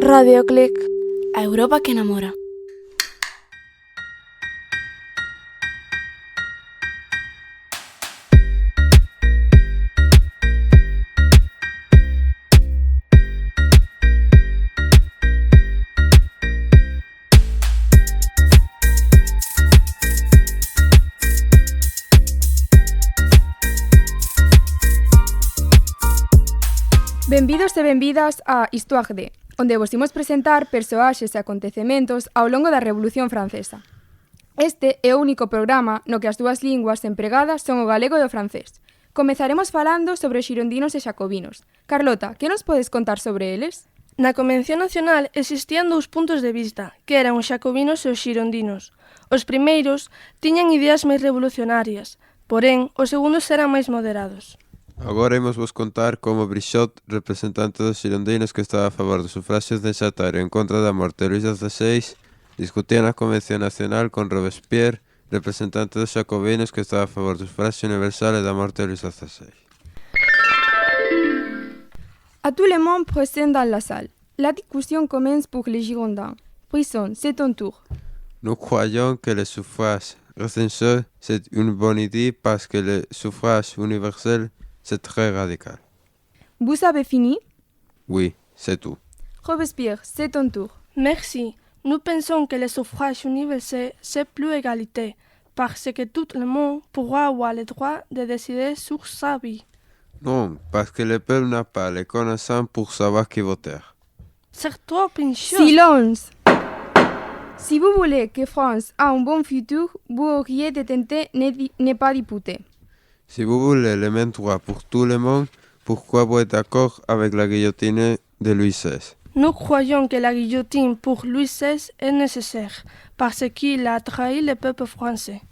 Radioclick, a Europa que enamora. Benvidos e benvidas a Histoire de, onde vos imos presentar persoaxes e acontecementos ao longo da Revolución Francesa. Este é o único programa no que as dúas linguas empregadas son o galego e o francés. Comezaremos falando sobre os xirondinos e xacobinos. Carlota, que nos podes contar sobre eles? Na Convención Nacional existían dous puntos de vista, que eran os xacobinos e os xirondinos. Os primeiros tiñan ideas máis revolucionarias, porén, os segundos eran máis moderados. Agora imos vos contar como Brichot, representante dos xirondinos que estaba a favor do sufraxio censatario en contra da morte de Luís XVI, discutía na Convención Nacional con Robespierre, representante dos xacobinos que estaba a favor do sufraxio universal e da morte de Luís XVI. À tout le monde présent dans la salle. La discussion commence pour les Girondins. Brisson, c'est ton tour. Nous croyons que le suffrage recensé, c'est une bonne idée parce que le suffrage universel, c'est très radical. Vous avez fini? Oui, c'est tout. Robespierre, c'est ton tour. Merci. Nous pensons que le suffrage universel, c'est plus égalité, parce que tout le monde pourra avoir le droit de décider sur sa vie. Non, parce que le peuple n'a pas les connaissances pour savoir qui voter. C'est trop injuste. Silence! Si vous voulez que France a un bon futur, vous auriez de tenter ne pas disputer. Si vous voulez les mêmes droits pour tout le monde, pourquoi vous êtes d'accord avec la guillotine de Louis XVI? Nous croyons que la guillotine pour Louis XVI est nécessaire, parce qu'il a trahi le peuple français.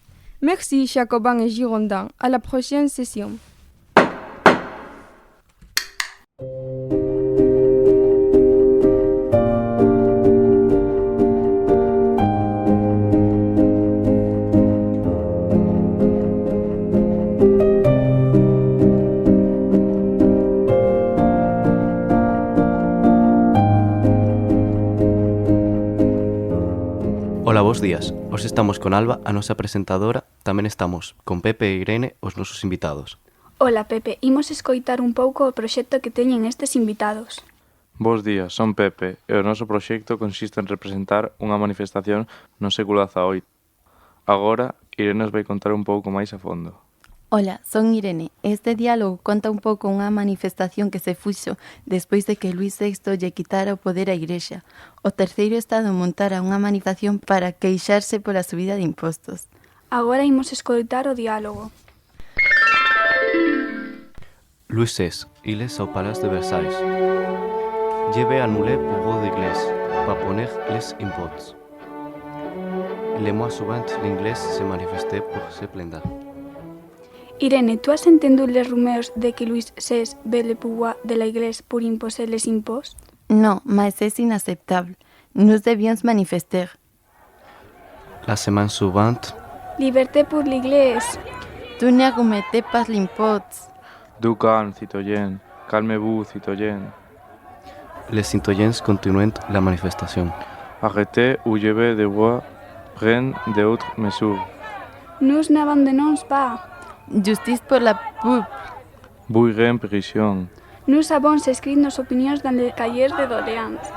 Merci, Jacobins et Girondins. À la prochaine session. Ola, bos días. Hoxe estamos con Alba, a nosa presentadora. Tamén estamos con Pepe e Irene, os nosos invitados. Ola, Pepe. Imos escoitar un pouco o proxecto que teñen estes invitados. Bos días, son Pepe e o noso proxecto consiste en representar unha manifestación no século XVIII. Agora, Irene nos vai contar un pouco máis a fondo. Ola, son Irene. Este diálogo conta un pouco unha manifestación que se fuxo despois de que Luís VI lle quitara o poder á Igrexa. O terceiro estado montara unha manifestación para queixarse pola subida de impostos. Agora imos escoitar o diálogo. Louis XVI, il est au palais de Versailles. Je vais annuler pour vos églises, pas poner les imposts. Le mois suivant, l'Inglés se manifestait pour se plaindre. Irene, tu has entendu les rumeurs de que Louis XVI veut le pouvoir de la Iglesia pour imposer les impostos? No, mas es inaceptable. Nous debions manifester. La semaine suivante, Liberté pour l'Église. Tu n'argumettez pas l'impost. Du calme, citoyen. Calmez-vous, citoyen. les citoyens continuent la manifestation. Arrêtez ou je vais devoir prendre d'autres mesures. Nous n'abandonnons pas. Justice pour la peuple. Bouillerez en prison. Nous avons écrit nos opinions dans les cahiers de doléances.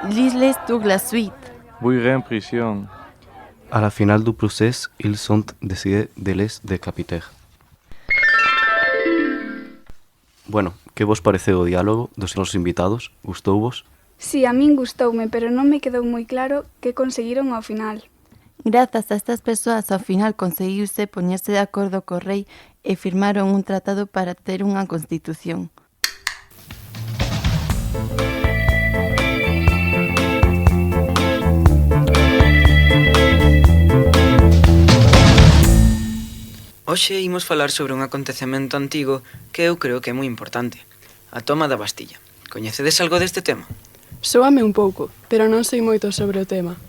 Lis-les sur la suite. Bouillerez en prison. A la final du procés, ils sont décidés de les decapiter. Bueno, que vos pareceu o diálogo dos nosos invitados? Gustouvos? Sí, a min gustoume, pero non me quedou moi claro que conseguiron ao final. Grazas a estas persoas ao final conseguiuse poñerse de acordo co rei e firmaron un tratado para ter unha constitución. Hoxe imos falar sobre un acontecemento antigo que eu creo que é moi importante, a toma da Bastilla. Coñecedes algo deste tema? Sóame un pouco, pero non sei moito sobre o tema.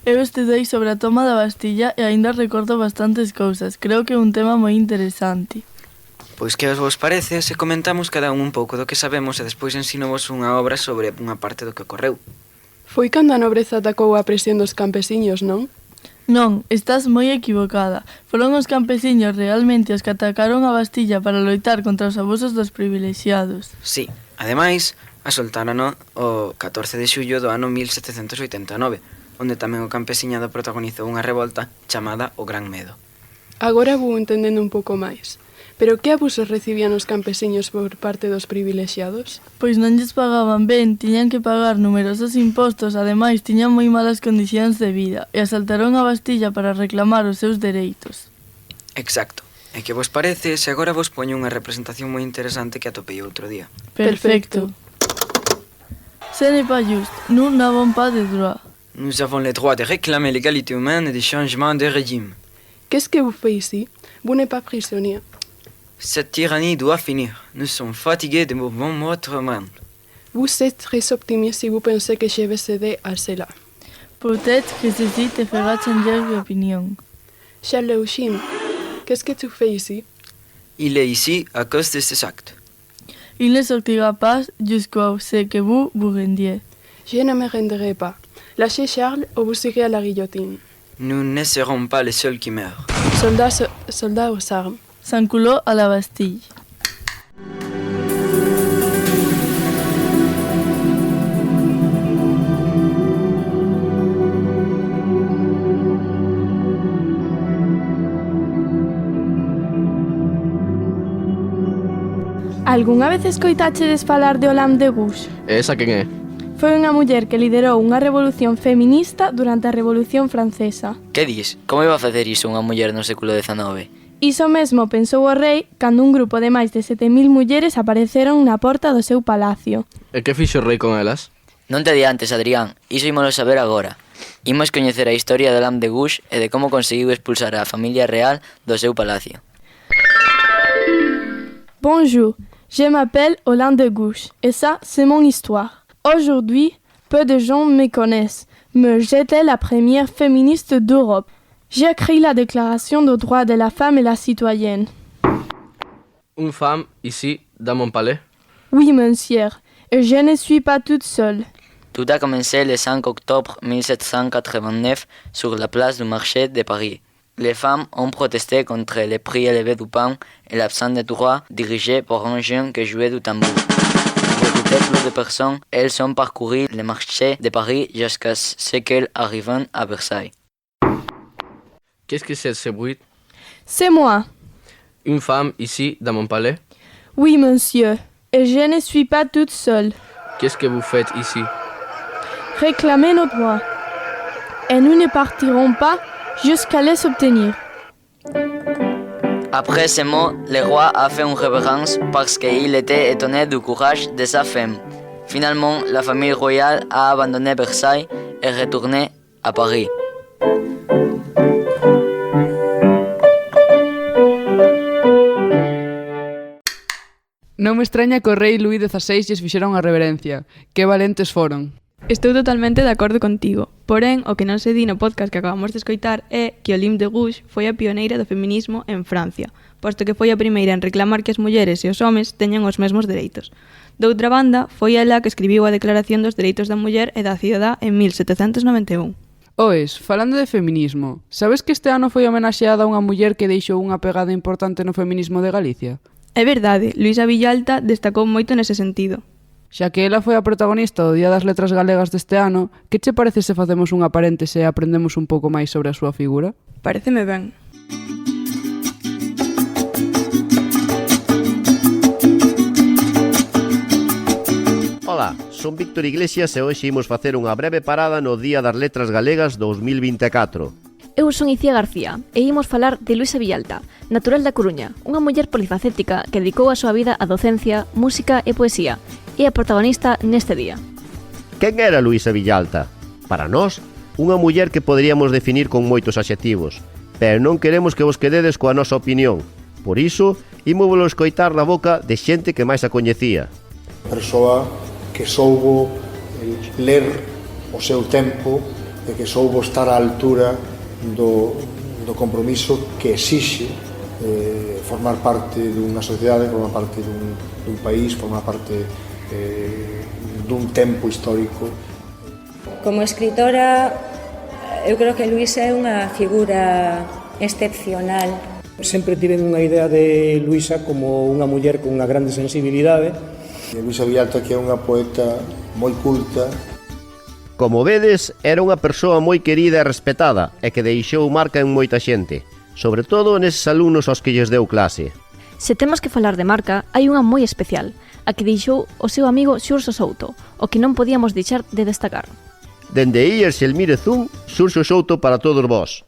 Eu estudei sobre a toma da Bastilla e aínda recordo bastantes cousas. Creo que é un tema moi interesante. Pois que vos parece se comentamos cada un pouco do que sabemos e despois ensinovos unha obra sobre unha parte do que ocorreu. Foi cando a nobreza atacou a presión dos campesiños, non? Non, estás moi equivocada. Foron os campesiños realmente os que atacaron a Bastilla para loitar contra os abusos dos privilexiados. Sí, ademais, asoltárono o 14 de xullo do ano 1789, onde tamén o campesiñado protagonizou unha revolta chamada o Gran Medo. Agora vou entendendo un pouco máis. Pero que abusos recibían os campesiños por parte dos privilexiados? Pois non lles pagaban ben, tiñan que pagar numerosos impostos, ademais tiñan moi malas condicións de vida e asaltaron a Bastilla para reclamar os seus dereitos. Exacto. E que vos parece se agora vos poño unha representación moi interesante que atopei outro día? Perfecto. Ce n'est pas juste, nous n'avons pas de droit. Nous avons le droit de réclamer l'égalité humaine et des changements de régime. Qu'est-ce que vous faites ici? Vous n'êtes pas prisonnier. Cette tyrannie doit finir. Nous sommes fatigués de mouvements notre monde. Vous êtes très optimiste si vous pensez que je vais céder à cela. Peut-être que ceci te fera changer d'opinion. Charles Leuchine, qu'est-ce que tu fais ici? Il est ici à cause de ces actes. Il ne sortira pas jusqu'à ce que vous vous rendiez. Je ne me rendrai pas. Lâchez Charles ou vous irez à la guillotine. Nous ne serons pas les seuls qui meurent. Soldats aux armes. S'enculó a la Bastille. Algunha vez escoitachedes falar de Olympe de Gouges? E esa quen é? Foi unha muller que liderou unha revolución feminista durante a Revolución Francesa. Que dis? Como iba a facer iso unha muller no século XIX? Iso mesmo pensou o rei cando un grupo de máis de 7.000 mulleres apareceron na porta do seu palacio. E que fixo o rei con elas? Non te adiantes, Adrián, iso ímolo saber agora. Imos coñecer a historia de Olympe de Gouges e de como conseguiu expulsar a familia real do seu palacio. Bonjour, je m'appelle Olympe de Gouges et ça, c'est mon histoire. Aujourd'hui, peu de gens me connaissent, mais j'étais la première féministe d'Europe. J'ai écrit la Déclaration des droits de la femme et la citoyenne. Une femme, ici, dans mon palais? Oui, monsieur, et je ne suis pas toute seule. Tout a commencé le 5 octobre 1789 sur la place du marché de Paris. Les femmes ont protesté contre les prix élevés du pain et l'absence de droits dirigé par un jeune qui jouait du tambour. Pour recruter plus de personnes, elles ont parcouru le marché de Paris jusqu'à ce qu'elles arrivent à Versailles. Qu'est-ce que c'est ce bruit? C'est moi. Une femme ici, dans mon palais? Oui, monsieur, et je ne suis pas toute seule. Qu'est-ce que vous faites ici? Réclamer nos droits. Et nous ne partirons pas jusqu'à les obtenir. Après ces mots, le roi a fait une révérence parce qu'il était étonné du courage de sa femme. Finalement, la famille royale a abandonné Versailles et retourné à Paris. Non me extraña que o rei Luís XVI lles fixera unha reverencia. Que valentes foron. Estou totalmente de acordo contigo. Porén, o que non se di no podcast que acabamos de escoitar é que Olympe de Gouges foi a pioneira do feminismo en Francia, posto que foi a primeira en reclamar que as mulleres e os homes teñan os mesmos dereitos. Doutra banda, foi ela que escribiu a Declaración dos Dereitos da Muller e da Cidadá en 1791. Oes, falando de feminismo, sabes que este ano foi homenaxeada a unha muller que deixou unha pegada importante no feminismo de Galicia? É verdade, Luisa Villalta destacou moito nese sentido. Xa que ela foi a protagonista do Día das Letras Galegas deste ano, que che parece se facemos unha paréntese e aprendemos un pouco máis sobre a súa figura? Paréceme ben. Ola, son Víctor Iglesias e hoxe imos facer unha breve parada no Día das Letras Galegas 2024. Eu son Icía García e imos falar de Luisa Villalta, natural da Coruña, unha muller polifacética que dedicou a súa vida á docencia, música e poesía, e a protagonista neste día. Quen era Luisa Villalta? Para nós, unha muller que poderíamos definir con moitos adxetivos, pero non queremos que vos quededes coa nosa opinión. Por iso, ímovolo escoitar na boca de xente que máis a coñecía. Persoa que soubo ler o seu tempo e que soubo estar á altura do compromiso que exixe formar parte dunha sociedade, formar parte dun país, formar parte dun tempo histórico. Como escritora, eu creo que Luisa é unha figura excepcional. Sempre tiven unha idea de Luisa como unha muller con unha grande sensibilidade. Luisa Villalta, que é unha poeta moi culta. Como vedes, era unha persoa moi querida e respetada e que deixou marca en moita xente, sobre todo neses alumnos aos que lles deu clase. Se temos que falar de marca, hai unha moi especial, a que deixou o seu amigo Xurxo Souto, o que non podíamos deixar de destacar. Dende Illas Elmírez 1, Xurxo Souto para todos vós.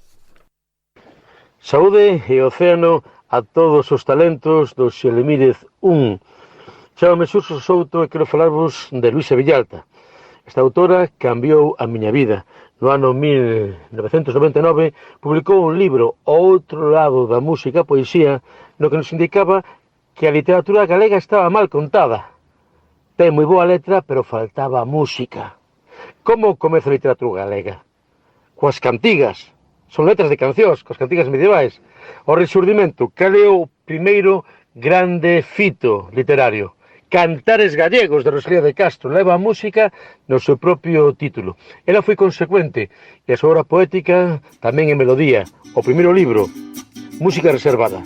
Saúde e océano a todos os talentos do Xelemírez 1. Chámame Xurxo Souto e quero falarvos de Luisa Villalta. Esta autora cambiou a miña vida. No ano 1999 publicou un libro, O outro lado da música e poesía, no que nos indicaba que a literatura galega estaba mal contada. Ten moi boa letra, pero faltaba música. Como comeza a literatura galega? Coas cantigas. Son letras de cancións, coas cantigas medievais. O Rexurdimento, cal é o primeiro grande fito literario? Cantares gallegos de Rosalía de Castro, leva a música no seu propio título. Ela foi consecuente e a súa obra poética tamén é melodía. O primeiro libro, Música reservada.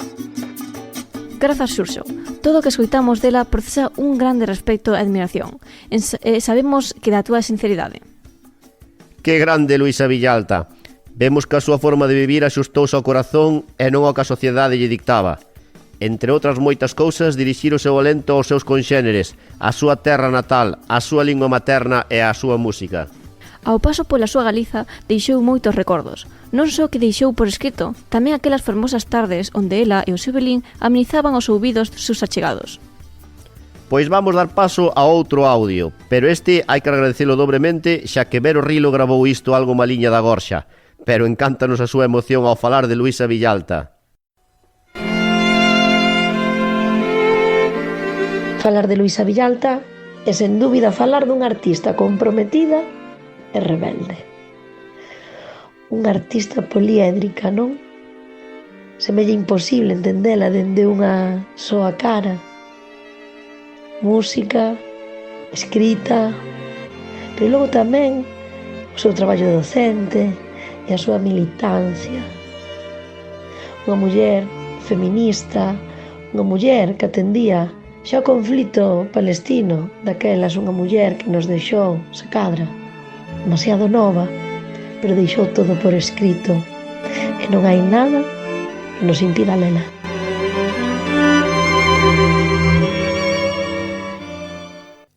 Grazas, Xurxo. Todo o que escoitamos dela procesa un grande respecto e admiración. Sabemos que da túa sinceridade. Que grande Luisa Villalta. Vemos que a súa forma de vivir axustouse ao corazón e non ao que a sociedade lle dictaba. Entre outras moitas cousas, dirixir o seu alento aos seus conxéneres, a súa terra natal, a súa lingua materna e a súa música. Ao paso pola súa Galiza, deixou moitos recordos. Non só que deixou por escrito, tamén aquelas fermosas tardes onde ela e o seu velín amenizaban os ouvidos dos seus achegados. Pois vamos dar paso a outro audio, pero este hai que agradecelo dobremente, xa que Vero Rilo gravou isto algo maliña da gorxa, pero encántanos a súa emoción ao falar de Luisa Villalta. Falar de Luisa Villalta é sen dúbida falar dunha artista comprometida e rebelde. Unha artista poliédrica, non? Semella imposible entendela dende unha soa cara. Música, escrita, pero logo tamén o seu traballo docente e a súa militancia. Unha muller feminista, unha muller que atendía xa o conflito palestino, daquelas unha muller que nos deixou, se cadra, demasiado nova, pero deixou todo por escrito, e non hai nada que nos impida lela.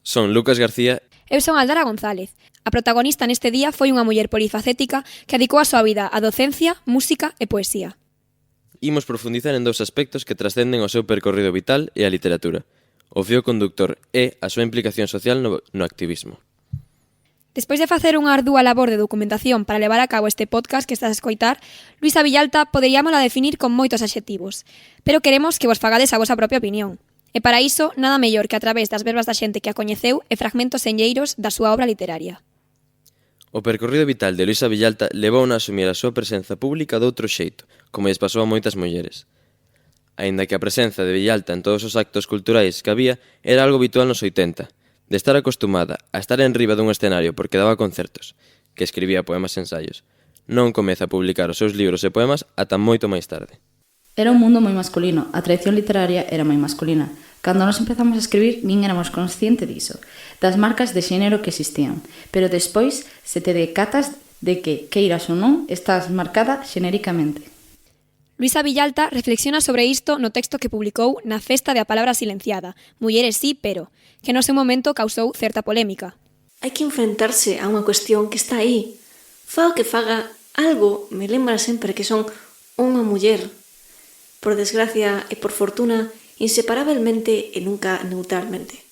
Son Lucas García. Eu son Aldara González. A protagonista neste día foi unha muller polifacética que dedicou a súa vida á docencia, música e poesía. Imos profundizar en dous aspectos que trascenden o seu percorrido vital e a literatura. O fío conductor é a súa implicación social no activismo. Despois de facer unha ardua labor de documentación para levar a cabo este podcast que estás a escoitar, Luisa Villalta poderíamola definir con moitos adxetivos, pero queremos que vos fagades a vosa propia opinión. E para iso, nada mellor que a través das verbas da xente que a coñeceu e fragmentos enlleiros da súa obra literaria. O percorrido vital de Luisa Villalta levou a asumir a súa presenza pública doutro xeito, como lles pasou a moitas mulleres. Aínda que a presenza de Villalta en todos os actos culturais que había era algo habitual nos 80, de estar acostumada a estar en riba dun escenario porque daba concertos, que escribía poemas e ensaios, non comeza a publicar os seus libros e poemas ata moito máis tarde. Era un mundo moi masculino, a tradición literaria era moi masculina. Cando nos empezamos a escribir, nin éramos consciente diso, das marcas de xénero que existían, pero despois se te decatas de que, queiras ou non, estás marcada xenéricamente. Luisa Villalta reflexiona sobre isto no texto que publicou na Festa de a Palabra Silenciada, Mulleres sí, pero, que no seu momento causou certa polémica. Hai que enfrentarse a unha cuestión que está aí. Faga que faga, algo me lembra sempre que son unha muller. Por desgracia e por fortuna, inseparablemente e nunca neutralmente.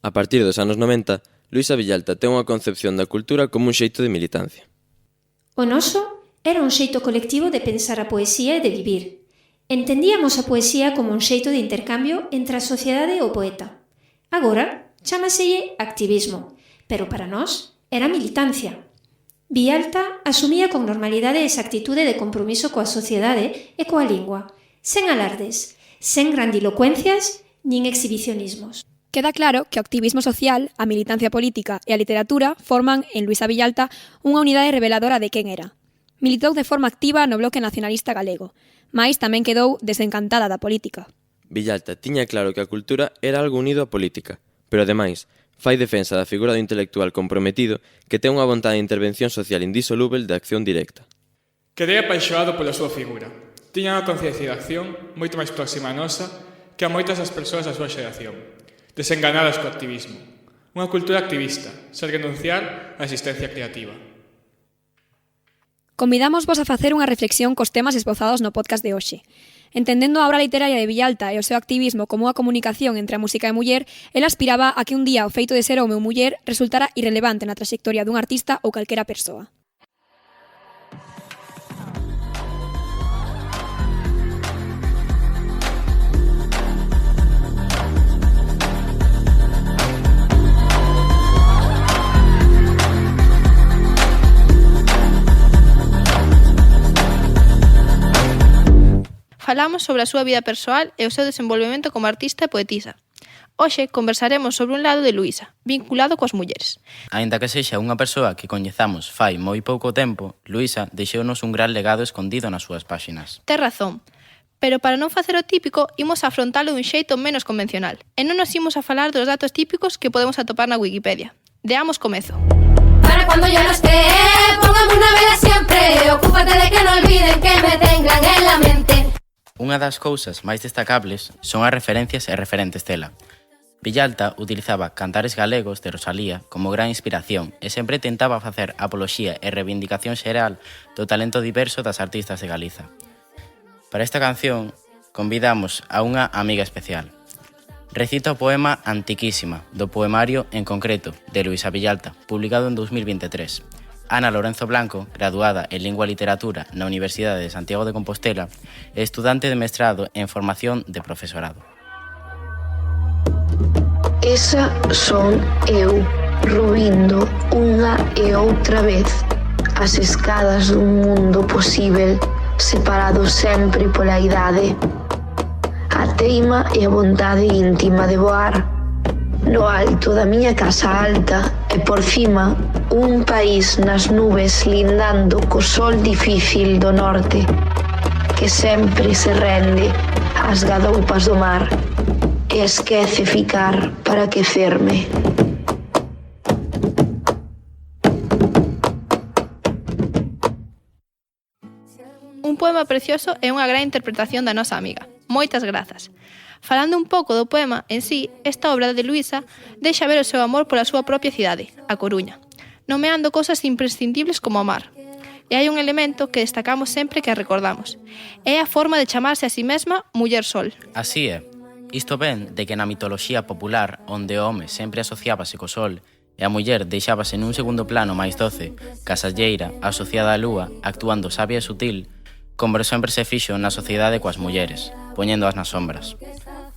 A partir dos anos 90, Luisa Villalta ten unha concepción da cultura como un xeito de militancia. O noso era un xeito colectivo de pensar a poesía e de vivir. Entendíamos a poesía como un xeito de intercambio entre a sociedade e o poeta. Agora, chámaselle activismo, pero para nós era militancia. Villalta asumía con normalidade esa actitude de compromiso coa sociedade e coa lingua, sen alardes, sen grandilocuencias nin exhibicionismos. Queda claro que o activismo social, a militancia política e a literatura forman en Luisa Villalta unha unidade reveladora de quen era. Militou de forma activa no Bloque Nacionalista Galego, mais tamén quedou desencantada da política. Villalta tiña claro que a cultura era algo unido á política, pero ademais fai defensa da figura do intelectual comprometido que ten unha vontade de intervención social indisolúvel de acción directa. Quedei apaixoado pola súa figura. Tiña unha conciencia de acción moito máis próxima a nosa que a moitas das persoas da súa xeración, desenganadas co activismo. Unha cultura activista, sen renunciar á existencia creativa. Convidámosvos a facer unha reflexión cos temas esbozados no podcast de hoxe. Entendendo a obra literaria de Villalta e o seu activismo como unha comunicación entre a música e a muller, ela aspiraba a que un día o feito de ser home ou muller resultara irrelevante na traxectoria dun artista ou calquera persoa. Falamos sobre a súa vida persoal e o seu desenvolvemento como artista e poetisa. Hoxe conversaremos sobre un lado de Luisa, vinculado coas mulleres. Aínda que sexa unha persoa que coñezamos fai moi pouco tempo, Luisa deixounos un gran legado escondido nas súas páxinas. Tes razón, pero para non facer o típico, imos a afrontalo dun xeito menos convencional. E non nos imos a falar dos datos típicos que podemos atopar na Wikipedia. Deamos comezo. Para cuando yo no esté, póngame una vela siempre, ocúpate de que no olviden que me tengan en la mente. Unha das cousas máis destacables son as referencias e referentes dela. Villalta utilizaba cantares galegos de Rosalía como gran inspiración e sempre tentaba facer apoloxía e reivindicación xeral do talento diverso das artistas de Galiza. Para esta canción, convidamos a unha amiga especial. Recita o poema Antiquísima, do poemario En concreto, de Luisa Villalta, publicado en 2023. Ana Lorenzo Blanco, graduada en Lingua e Literatura na Universidade de Santiago de Compostela e estudante de mestrado en formación de profesorado. Esa son eu, ruindo unha e outra vez as escadas dun mundo posíbel, separado sempre pola idade. A teima e a vontade íntima de voar. No alto da miña casa alta e por cima un país nas nubes lindando co sol difícil do norte que sempre se rende ás gadoupas do mar e esquece ficar para aquecerme. Un poema precioso e unha gran interpretación da nosa amiga. Moitas grazas. Falando un pouco do poema en sí, esta obra de Luisa deixa ver o seu amor pola súa propia cidade, a Coruña, nomeando cosas imprescindibles como o mar. E hai un elemento que destacamos sempre que a recordamos. É a forma de chamarse a si mesma Muller Sol. Así é. Isto ven de que na mitoloxía popular, onde o home sempre asociábase co sol e a muller deixábase nun segundo plano máis doce, casalleira, asociada á lúa, actuando sabia e sutil, como sempre se fixo na sociedade coas mulleres, poñéndoas nas sombras.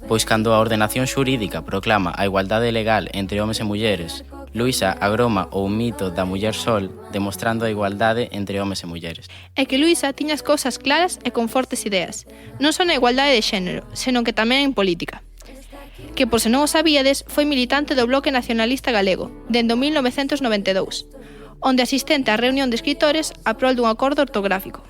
Pois cando a ordenación xurídica proclama a igualdade legal entre homes e mulleres, Luisa agroma o mito da muller sol, demostrando a igualdade entre homes e mulleres. É que Luisa tiña as cousas claras e con fortes ideas, non só na igualdade de xénero, senón que tamén en política. Que, por se non o sabíades, foi militante do Bloque Nacionalista Galego, dende 1992, onde asistente á reunión de escritores a prol dun acordo ortográfico.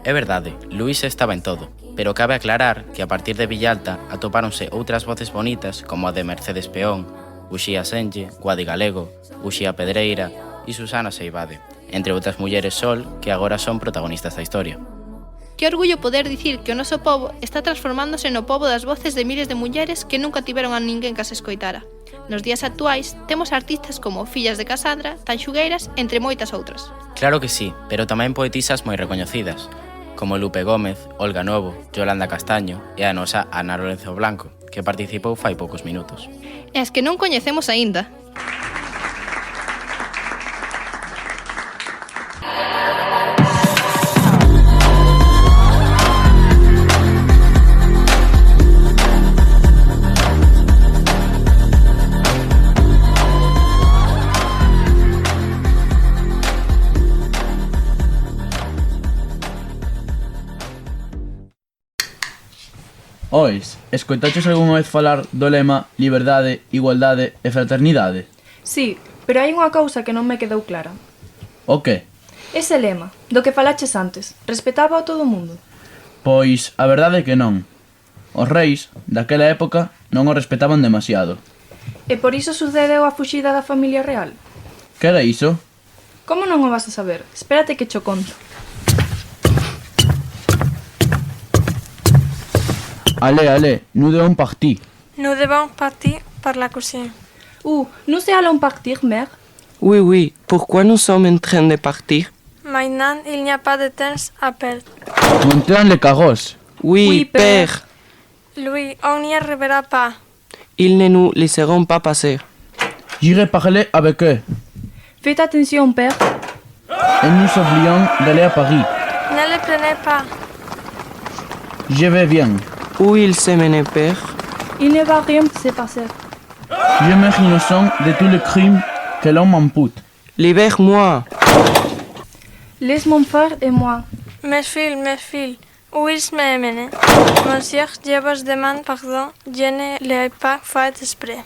É verdade, Luisa estaba en todo, pero cabe aclarar que a partir de Villalta atopáronse outras voces bonitas como a de Mercedes Peón, Uxía Senlle, Guadi Galego, Uxía Pedreira e Susana Seivade, entre outras mulleres sol que agora son protagonistas da historia. Que orgullo poder dicir que o noso pobo está transformándose no pobo das voces de miles de mulleres que nunca tiveron a ninguén que as escoitara. Nos días actuais temos artistas como Fillas de Casandra, Tanxugueiras, entre moitas outras. Claro que sí, pero tamén poetisas moi recoñecidas, como Lupe Gómez, Olga Novo, Yolanda Castaño e a nosa Ana Lorenzo Blanco, que participou fai poucos minutos. E as que non coñecemos aínda. Ois, escoitaches algunha vez falar do lema liberdade, igualdade e fraternidade? Sí, pero hai unha cousa que non me quedou clara. O que? Ese lema, do que falaches antes, respetaba a todo o mundo? Pois, a verdade é que non. Os reis, daquela época, non o respetaban demasiado. E por iso sucedeu a fuxida da familia real? Que era iso? Como non o vas a saber? Espérate que cho conto. Allez, nous devons partir. Nous devons partir par la cuisine. Nous allons partir, mère. Oui, pourquoi nous sommes en train de partir? Maintenant, il n'y a pas de temps à perdre. Montez dans le carrosse. Oui, père. Louis, on n'y arrivera pas. Ils ne nous laisseront pas passer. J'irai parler avec eux. Faites attention, père. Et nous oublions d'aller à Paris. Ne le prenez pas. Je vais bien. Où il s'est mené, père? Il ne va rien se passer. Je me innocent de tous les crimes que l'on m'impute. Libère-moi. Laisse mon frère et moi. Mes filles, où il m'a mené? Monsieur, je vous demande pardon, je ne l'ai pas fait exprès.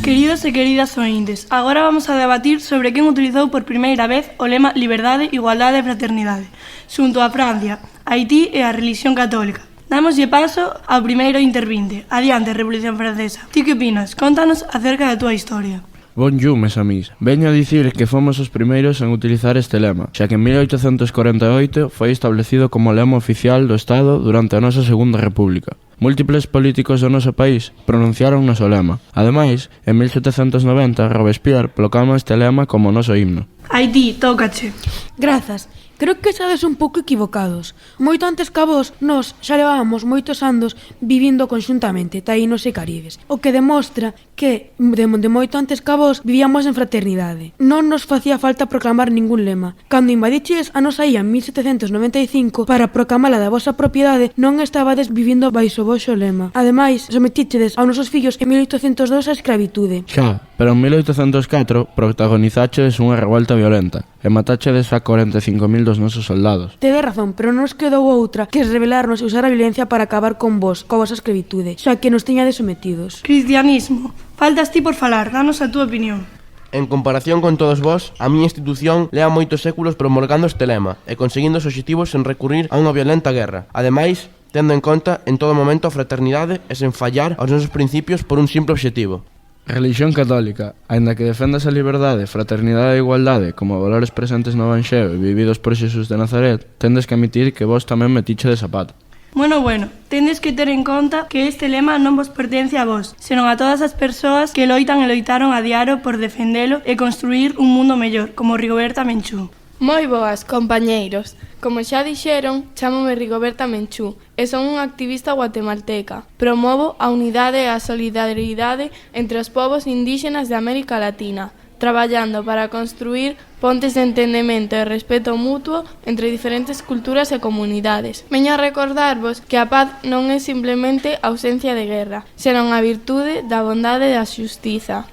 Queridos e queridas ointes, agora vamos a debatir sobre quen utilizou por primeira vez o lema liberdade, igualdade e fraternidade, xunto a Francia, Haití e a religión católica. Dámoslle paso ao primeiro intervinte. Adiante, Revolución Francesa. Ti que opinas? Contanos acerca da túa historia. Bonjour, mes amis. Veño a dicir que fomos os primeiros en utilizar este lema, xa que en 1848 foi establecido como lema oficial do Estado durante a nosa Segunda República. Múltiples políticos do noso país pronunciaron o noso lema. Ademais, en 1790, Robespierre proclama este lema como noso himno. Haití, tócache. Grazas. Creo que estades un pouco equivocados. Moito antes que a vos, nós xa levábamos moitos anos vivindo conxuntamente, taínos e caribes. O que demostra que, de moito antes que a vos, vivíamos en fraternidade. Non nos facía falta proclamar ningún lema. Cando invadiches a nosa illa en 1795 para proclamala da vosa propiedade, non estabades vivindo baixo o voxo lema. Ademais, sometíchedes aos nosos fillos en 1802 a escravitude. Xa, pero en 1804 protagonizáchedes unha revolta violenta e matáchedes a 45.000 dos nosos soldados. Tede razón, pero non nos quedou outra que rebelarnos e usar a violencia para acabar con vos, coa vosa escravitude, xa que nos teñades sometidos. Cristianismo. Faltas ti por falar, danos a túa opinión. En comparación con todos vós, a miña institución lea moitos séculos promulgando este lema e conseguindo os obxectivos sen recurrir a unha violenta guerra. Ademais, tendo en conta en todo momento a fraternidade e sen fallar aos nosos principios por un simple obxectivo. Religión católica, aínda que defendas a liberdade, fraternidade e igualdade como valores presentes no Evanxeo e vividos por Xesús de Nazaret, tendes que admitir que vos tamén metiche de zapato. Bueno, tendes que ter en conta que este lema non vos pertence a vos, senón a todas as persoas que loitan e loitaron a diario por defendelo e construir un mundo mellor, como Rigoberta Menchú. Moi boas, compañeiros. Como xa dixeron, chámome Rigoberta Menchú e son unha activista guatemalteca. Promovo a unidade e a solidaridade entre os povos indígenas de América Latina, traballando para construir pontes de entendemento e respeto mutuo entre diferentes culturas e comunidades. Veño a recordarvos que a paz non é simplemente ausencia de guerra, senón a virtude da bondade e da xustiza.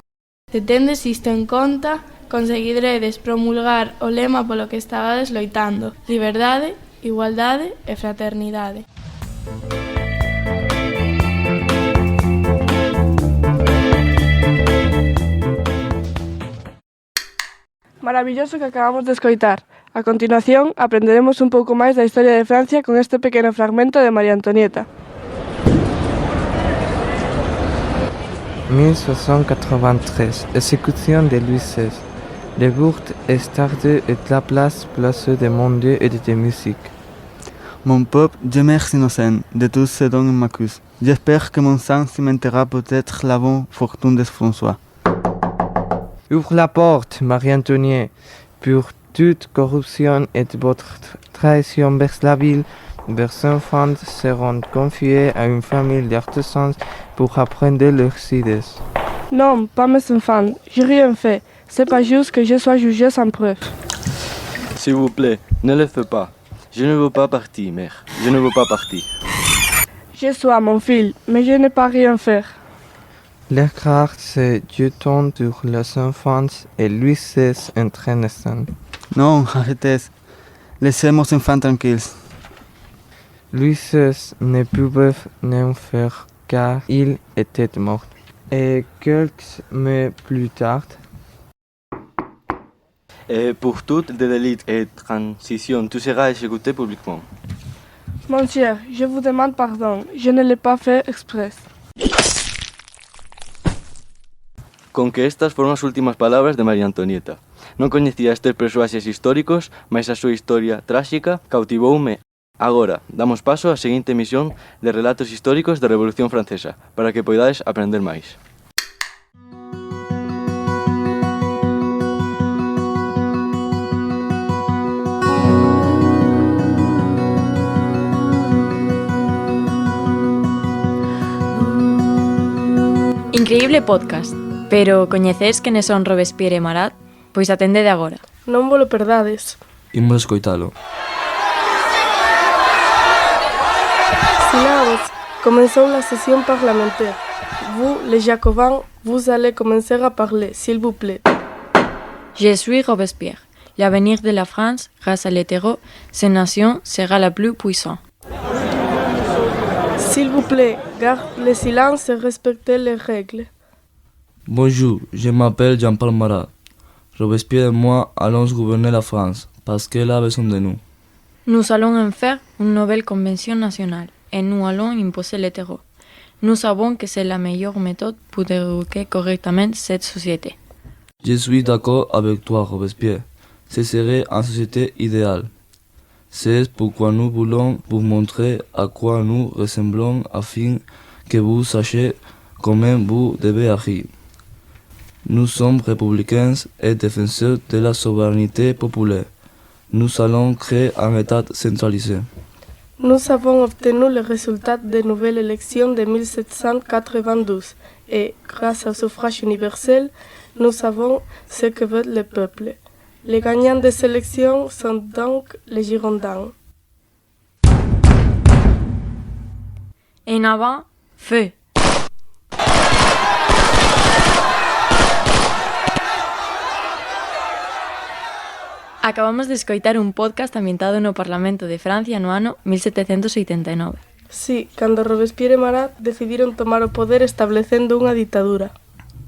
Se tendes isto en conta, conseguiredes promulgar o lema polo que estabades loitando: liberdade, igualdade e fraternidade. Maravilloso que acabamos de escoitar. A continuación, aprenderemos un pouco máis da historia de Francia con este pequeno fragmento de María Antonieta. 1793, exécution de Louis XVI. Le bourg est tardé et la place de monde et de musique. Mon peuple demeure innocent de tous ces dons et m'accuse. J'espère que mon sang cimentera peut-être la bonne fortune de François. Ouvre la porte, Marie-Antoinette, pour toute corruption et votre trahison vers la ville. Vos enfants seront confiés à une famille d'artisans pour apprendre leurs idées. Non, pas mes enfants, j'ai rien fait. C'est pas juste que je sois jugé sans preuve. S'il vous plaît, ne le faites pas. Je ne veux pas partir, mère. Je ne veux pas partir. Je suis mon fils, mais je n'ai pas rien fait. Les gardes se jetent sur les enfants et lui s'entraînent. Non, arrêtez. Laissez mes enfants tranquilles. Lui ne pouvait rien faire car il était mort. Et quelques mois plus tard, Et pour toute délit et transition, tu seras exécuté publiquement. Monsieur, je vous demande pardon. Je ne l'ai pas fait exprès. Con que estas foron as últimas palabras de María Antonieta. Non coñecía estes persoaxes históricos, mas a súa historia tráxica cautivoume. Agora, damos paso á seguinte emisión de relatos históricos da Revolución Francesa, para que poidades aprender máis. Increíble podcast, pero coñecedes quenes son Robespierre e Marat? Pois atendede agora. Non vos lo perdades. Imos escoitalo. Silencieux, comenzou la session parlementaire. Vous, les Jacobins, vous allez commencer à parler, s'il vous plaît. Je suis Robespierre. L'avenir de la France, grâce à l'hétéro, cette nation sera la plus puissante. S'il vous plaît, gardez le silence et respectez les règles. Bonjour, je m'appelle Jean-Paul Marat. Robespierre et moi allons gouverner la France, parce qu'elle a besoin de nous. Nous allons en faire une nouvelle convention nationale et nous allons imposer l'hétéro. Nous savons que c'est la meilleure méthode pour éduquer correctement cette société. Je suis d'accord avec toi, Robespierre. Ce serait une société idéale. C'est pourquoi nous voulons vous montrer à quoi nous ressemblons afin que vous sachiez comment vous devez agir. Nous sommes républicains et défenseurs de la souveraineté populaire. Nous allons créer un État centralisé. Nous avons obtenu le résultat des nouvelles élections de 1792 et, grâce au suffrage universel, nous savons ce que veut le peuple. Les gagnants des élections sont donc les Girondins. En avant, feu! Acabamos de escoitar un podcast ambientado no Parlamento de Francia no ano 1789. Sí, cando Robespierre e Marat decidiron tomar o poder establecendo unha ditadura.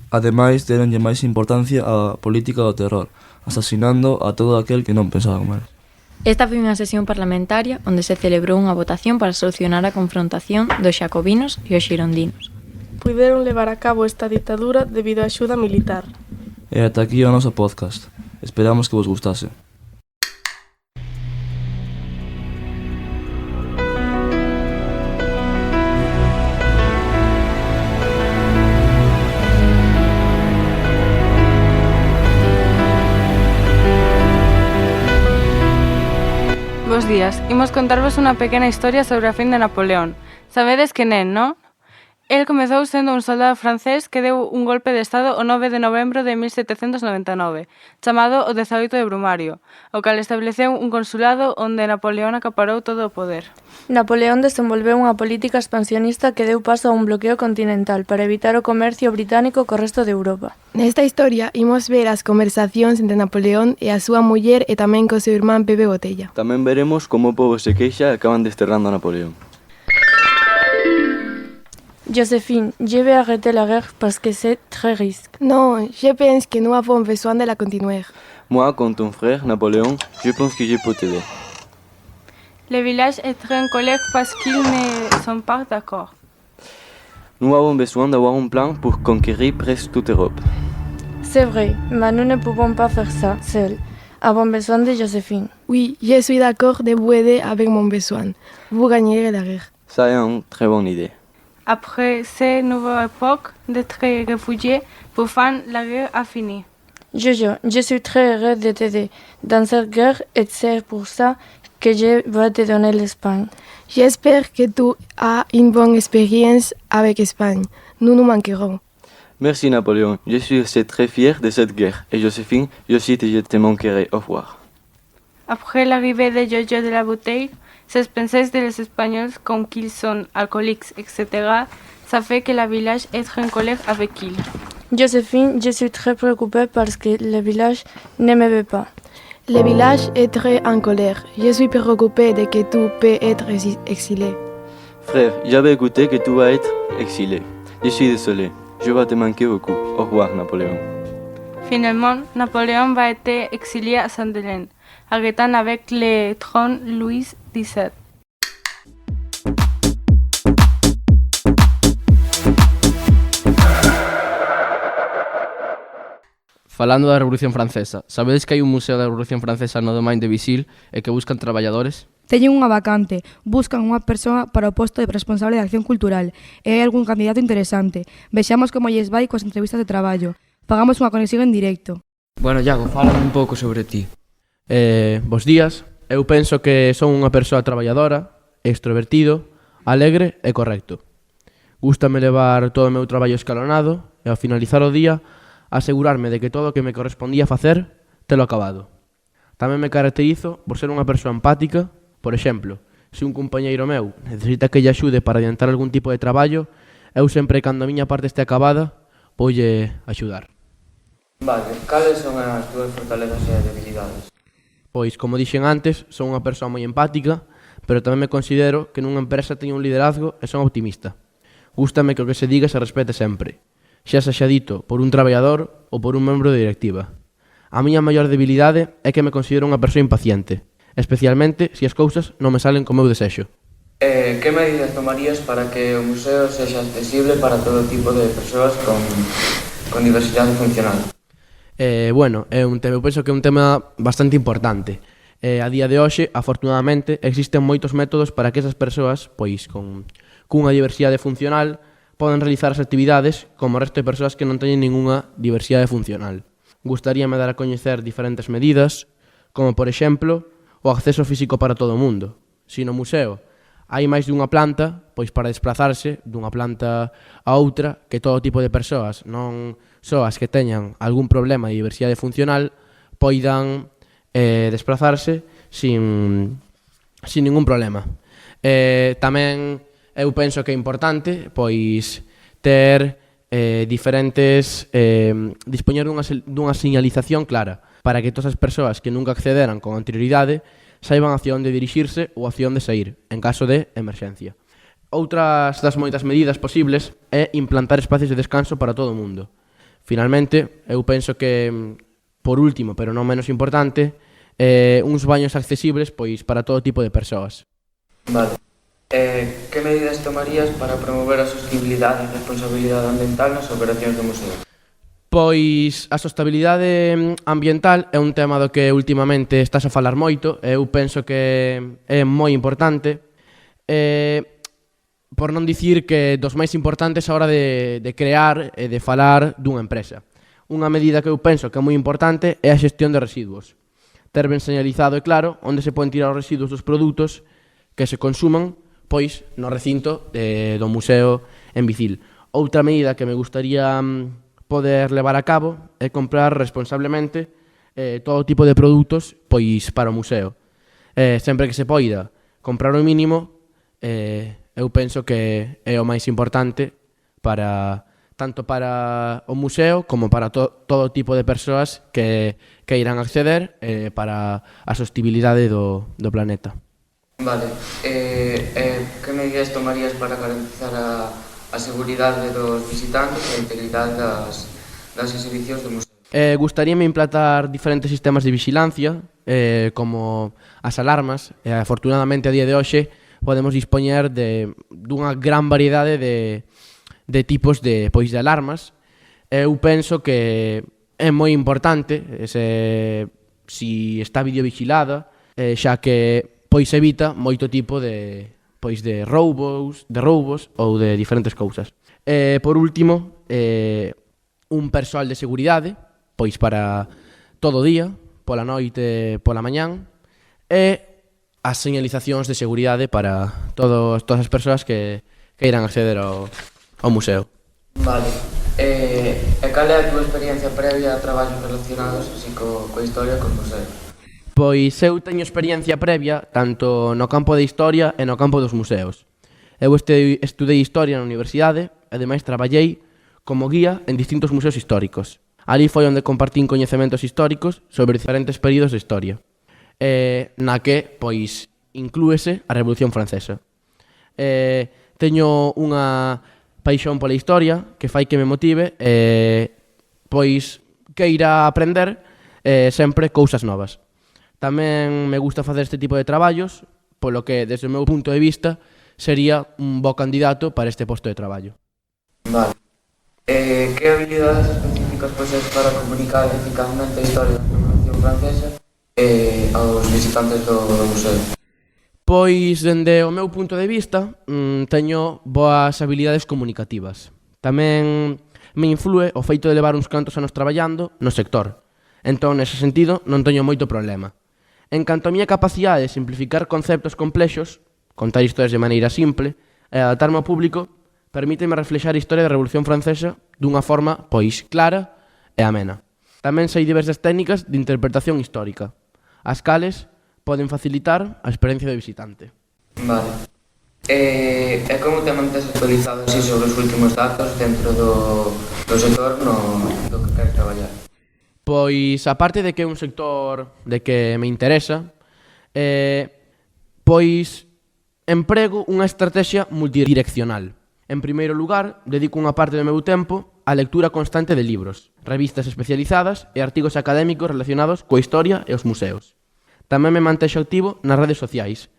Ademais, deronlle máis importancia á política do terror, asasinando a todo aquel que non pensaba como eles. Esta foi unha sesión parlamentaria onde se celebrou unha votación para solucionar a confrontación dos xacobinos e os xirondinos. Puideron levar a cabo esta ditadura debido á axuda militar. E ata aquí o noso podcast. Esperamos que vos gustase. Bos días, imos contarvos unha pequena historia sobre a fin de Napoleón. Sabedes quen é, non? El comezou sendo un soldado francés que deu un golpe de estado o 9 de novembro de 1799, chamado o 18 de Brumario, o cal estableceu un consulado onde Napoleón acaparou todo o poder. Napoleón desenvolveu unha política expansionista que deu paso a un bloqueo continental para evitar o comercio británico co resto de Europa. Nesta historia, imos ver as conversacións entre Napoleón e a súa muller e tamén co seu irmán Pepe Botella. Tamén veremos como o povo se queixa e acaban desterrando a Napoleón. Joséphine, je vais arrêter la guerre parce que c'est très risque. Non, je pense que nous avons besoin de la continuer. Moi, comme ton frère, Napoléon, je pense que je peux t'aider. Le village est très en colère parce qu'ils ne sont pas d'accord. Nous avons besoin d'avoir un plan pour conquérir presque toute Europe. C'est vrai, mais nous ne pouvons pas faire ça seuls. Avons besoin de Joséphine. Oui, je suis d'accord de vous aider avec mon besoin. Vous gagnerez la guerre. Ça est une très bonne idée. Après cette nouvelle époque d'être réfugiés, pour faire la guerre a fini. Jojo, je suis très heureux de t'aider dans cette guerre et c'est pour ça que je vais te donner l'Espagne. J'espère que tu as une bonne expérience avec l'Espagne. Nous nous manquerons. Merci Napoléon, je suis aussi très fier de cette guerre. Et Joséphine, je aussi te manquerai. Au revoir. Après l'arrivée de Jojo de la bouteille, se pensait de les Espagnols comme qu'ils sont alcooliques, etc., Ça fait que la village être en colère avec il. Joséphine, je suis très préoccupée parce que le village ne me veut pas. Le village est très en colère. Je suis préoccupée de que tu peux être exilé. Frère, j'avais écouté que tu vas être exilé. Je suis désolé. Je vais te manquer beaucoup. Au revoir, Napoléon. Finalement, Napoléon va être exilé à Saint-Hélène, arrêtant avec le trône Louis XVII. Falando da Revolución Francesa, sabedes que hai un museo da Revolución Francesa no Domain de Visil e que buscan traballadores? Teñen unha vacante, buscan unha persoa para o posto de responsable de acción cultural e hai algún candidato interesante. Vexamos como lles vai coas entrevistas de traballo. Fagamos unha conexión en directo. Bueno, Iago, fálame un pouco sobre ti. Bos días. Eu penso que son unha persoa traballadora, extrovertido, alegre e correcto. Gústame levar todo o meu traballo escalonado e ao finalizar o día asegurarme de que todo o que me correspondía facer telo acabado. Tamén me caracterizo por ser unha persoa empática. Por exemplo, se un compañeiro meu necesita que lle axude para adiantar algún tipo de traballo, eu sempre, cando a miña parte este acabada, voulle axudar. Vale, cales son as túas fortalezas e debilidades? Pois, como dixen antes, son unha persoa moi empática, pero tamén me considero que nunha empresa teño un liderazgo e son optimista. Gústame que o que se diga se respete sempre, xa sexa dito por un traballador ou por un membro de directiva. A miña maior debilidade é que me considero unha persoa impaciente, especialmente se as cousas non me salen como eu desexo. Que medidas tomarías para que o museo sexa accesible para todo tipo de persoas con diversidade funcional? Bueno, eu penso que é un tema bastante importante. A día de hoxe, afortunadamente, existen moitos métodos para que esas persoas, pois, cunha diversidade funcional, poden realizar as actividades como o resto de persoas que non teñen ningunha diversidade funcional. Gustaríame dar a coñecer diferentes medidas, como, por exemplo, o acceso físico para todo o mundo. Se no museo hai máis dunha planta, pois para desplazarse dunha planta a outra, que todo tipo de persoas, non só as que teñan algún problema de diversidade funcional, poidan desplazarse sin ningún problema. Tamén eu penso que é importante pois ter dispoñer dunha señalización clara para que todas as persoas que nunca accederan con anterioridade saiban hacia onde dirixirse ou hacia onde sair en caso de emerxencia. Outras das moitas medidas posibles é implantar espacios de descanso para todo o mundo. Finalmente, eu penso que, por último, pero non menos importante, uns baños accesibles pois para todo tipo de persoas. Vale. Que medidas tomarías para promover a sostenibilidade e responsabilidade ambiental nas operacións do museo? Pois a sostenibilidade ambiental é un tema do que últimamente estás a falar moito. Eu penso que é moi importante, por non dicir que dos máis importantes a hora de crear e de falar dunha empresa. Unha medida que eu penso que é moi importante é a xestión de residuos. Ter ben señalizado e claro onde se poden tirar os residuos dos produtos que se consuman pois no recinto do museo en Vicil. Outra medida que me gustaría poder levar a cabo é comprar responsablemente todo tipo de produtos pois para o museo. Sempre que se poida comprar o mínimo, eu penso que é o máis importante tanto para o museo como para todo tipo de persoas que irán acceder para a sostenibilidade do planeta. Vale. Que medidas tomarías para garantizar a seguridade dos visitantes e a integridade das exhibicións do museo? Gustaríame implantar diferentes sistemas de vigilancia, como as alarmas. Afortunadamente, a día de hoxe, podemos dispoñer dunha gran variedade de tipos de alarmas. Eu penso que é moi importante si está videovigilada, xa que pois evita moito tipo de roubos ou de diferentes cousas. Por último, un persoal de seguridade, pois para todo o día, pola noite, pola mañán, e as señalizacións de seguridade para todas as persoas que irán acceder ao museo. Vale. E cal é a túa experiencia previa a traballos relacionados así coa historia e co museo? Pois eu teño experiencia previa tanto no campo de historia e no campo dos museos. Eu estudei Historia na universidade e ademais traballei como guía en distintos museos históricos. Ali foi onde compartín coñecementos históricos sobre diferentes períodos de historia, na que, pois, inclúese a Revolución Francesa. Teño unha paixón pola historia que fai que me motive pois queira aprender sempre cousas novas. Tamén me gusta facer este tipo de traballos, polo que, desde o meu punto de vista, sería un bo candidato para este posto de traballo. Vale. Que habilidades específicas posees para comunicar eficazmente a historia da Revolución Francesa aos visitantes do museo? Pois, dende o meu punto de vista, teño boas habilidades comunicativas. Tamén me influe o feito de levar uns cantos anos traballando no sector. Entón, nese sentido, non teño moito problema. En canto a miña capacidade de simplificar conceptos complexos, contar historias de maneira simple e adaptarme ao público, permíteme reflexar a historia da Revolución Francesa dunha forma, pois, clara e amena. Tamén sei diversas técnicas de interpretación histórica, as cales poden facilitar a experiencia do visitante. Vale. E como te mantes actualizado así sobre os últimos datos dentro do sector do que queres traballar? Pois, aparte de que é un sector de que me interesa, pois emprego unha estrategia multidireccional. En primeiro lugar, dedico unha parte do meu tempo á lectura constante de libros, revistas especializadas e artigos académicos relacionados coa historia e os museos. Tamén me mantexo activo nas redes sociais,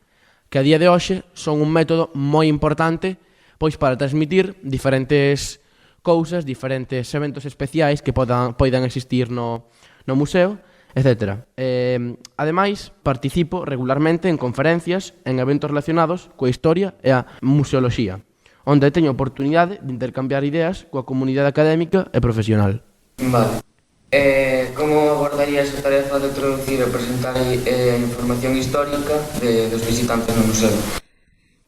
que a día de hoxe son un método moi importante pois para transmitir diferentes cousas, diferentes eventos especiais que poidan existir no museo, etc. Ademais, participo regularmente en conferencias, en eventos relacionados coa historia e a museoloxía, onde teño oportunidade de intercambiar ideas coa comunidade académica e profesional. Vale. Como abordarías a tarefa de introducir e presentar a información histórica dos visitantes no museo?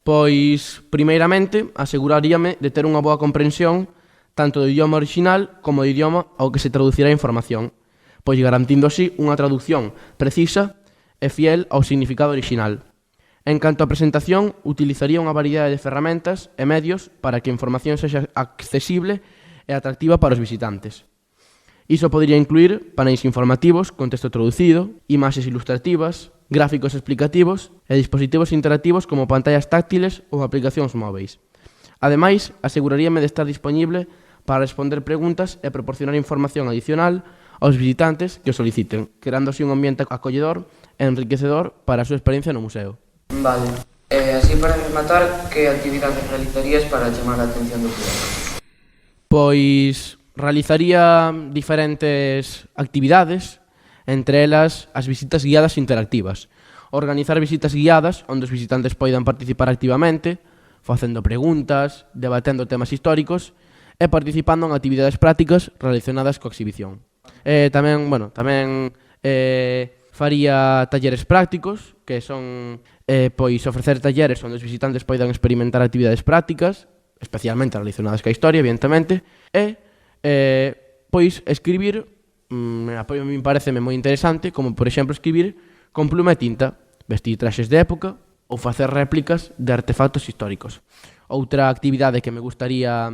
Pois, primeiramente, aseguraríame de ter unha boa comprensión tanto do idioma original como do idioma ao que se traducirá a información, pois garantindo así unha traducción precisa e fiel ao significado original. En canto á presentación, utilizaría unha variedade de ferramentas e medios para que a información sexa accesible e atractiva para os visitantes. Iso podría incluir paneis informativos con texto traducido, imaxes ilustrativas, gráficos explicativos e dispositivos interactivos como pantallas táctiles ou aplicacións móveis. Ademais, aseguraríame de estar disponible para responder preguntas e proporcionar información adicional aos visitantes que o soliciten, creando así un ambiente acolledor e enriquecedor para a súa experiencia no museo. Vale. Así para rematar, que actividades realizarías para chamar a atención do público? Pois realizaría diferentes actividades, entre elas as visitas guiadas interactivas. Organizar visitas guiadas onde os visitantes poidan participar activamente, facendo preguntas, debatendo temas históricos e participando en actividades prácticas relacionadas coa exhibición. Tamén faría talleres prácticos, que son pois ofrecer talleres onde os visitantes poidan experimentar actividades prácticas, especialmente relacionadas coa historia, evidentemente, e pois escribir, a mí pareceme moi interesante, como por exemplo escribir con pluma e tinta, vestir traxes de época ou facer réplicas de artefactos históricos. Outra actividade que me gustaría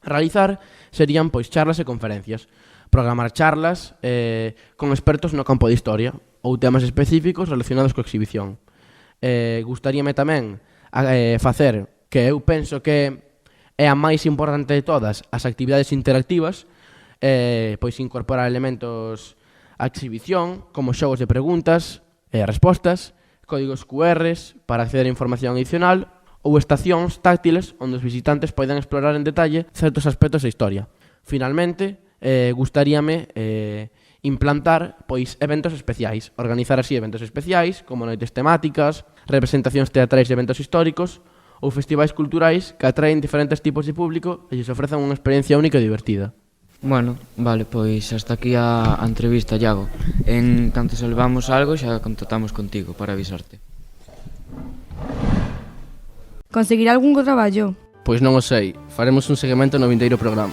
realizar serían pois charlas e conferencias, programar charlas con expertos no campo de historia ou temas específicos relacionados coa exhibición. Gustaríame tamén facer, que eu penso que é a máis importante de todas, as actividades interactivas, pois incorporar elementos á exhibición, como xogos de preguntas e respostas, códigos QRs para acceder a información adicional ou estacións táctiles onde os visitantes poidan explorar en detalle certos aspectos da historia. Finalmente, gustaríame implantar pois eventos especiais, organizar así eventos especiais como noites temáticas, representacións teatrais de eventos históricos ou festivais culturais que atraen diferentes tipos de público e lles ofrezan unha experiencia única e divertida. Bueno, vale, pois hasta aquí a entrevista, Iago. En canto salvamos algo xa contactamos contigo para avisarte. Conseguirá algún traballo? Pois non o sei, faremos un seguimento no vindeiro programa.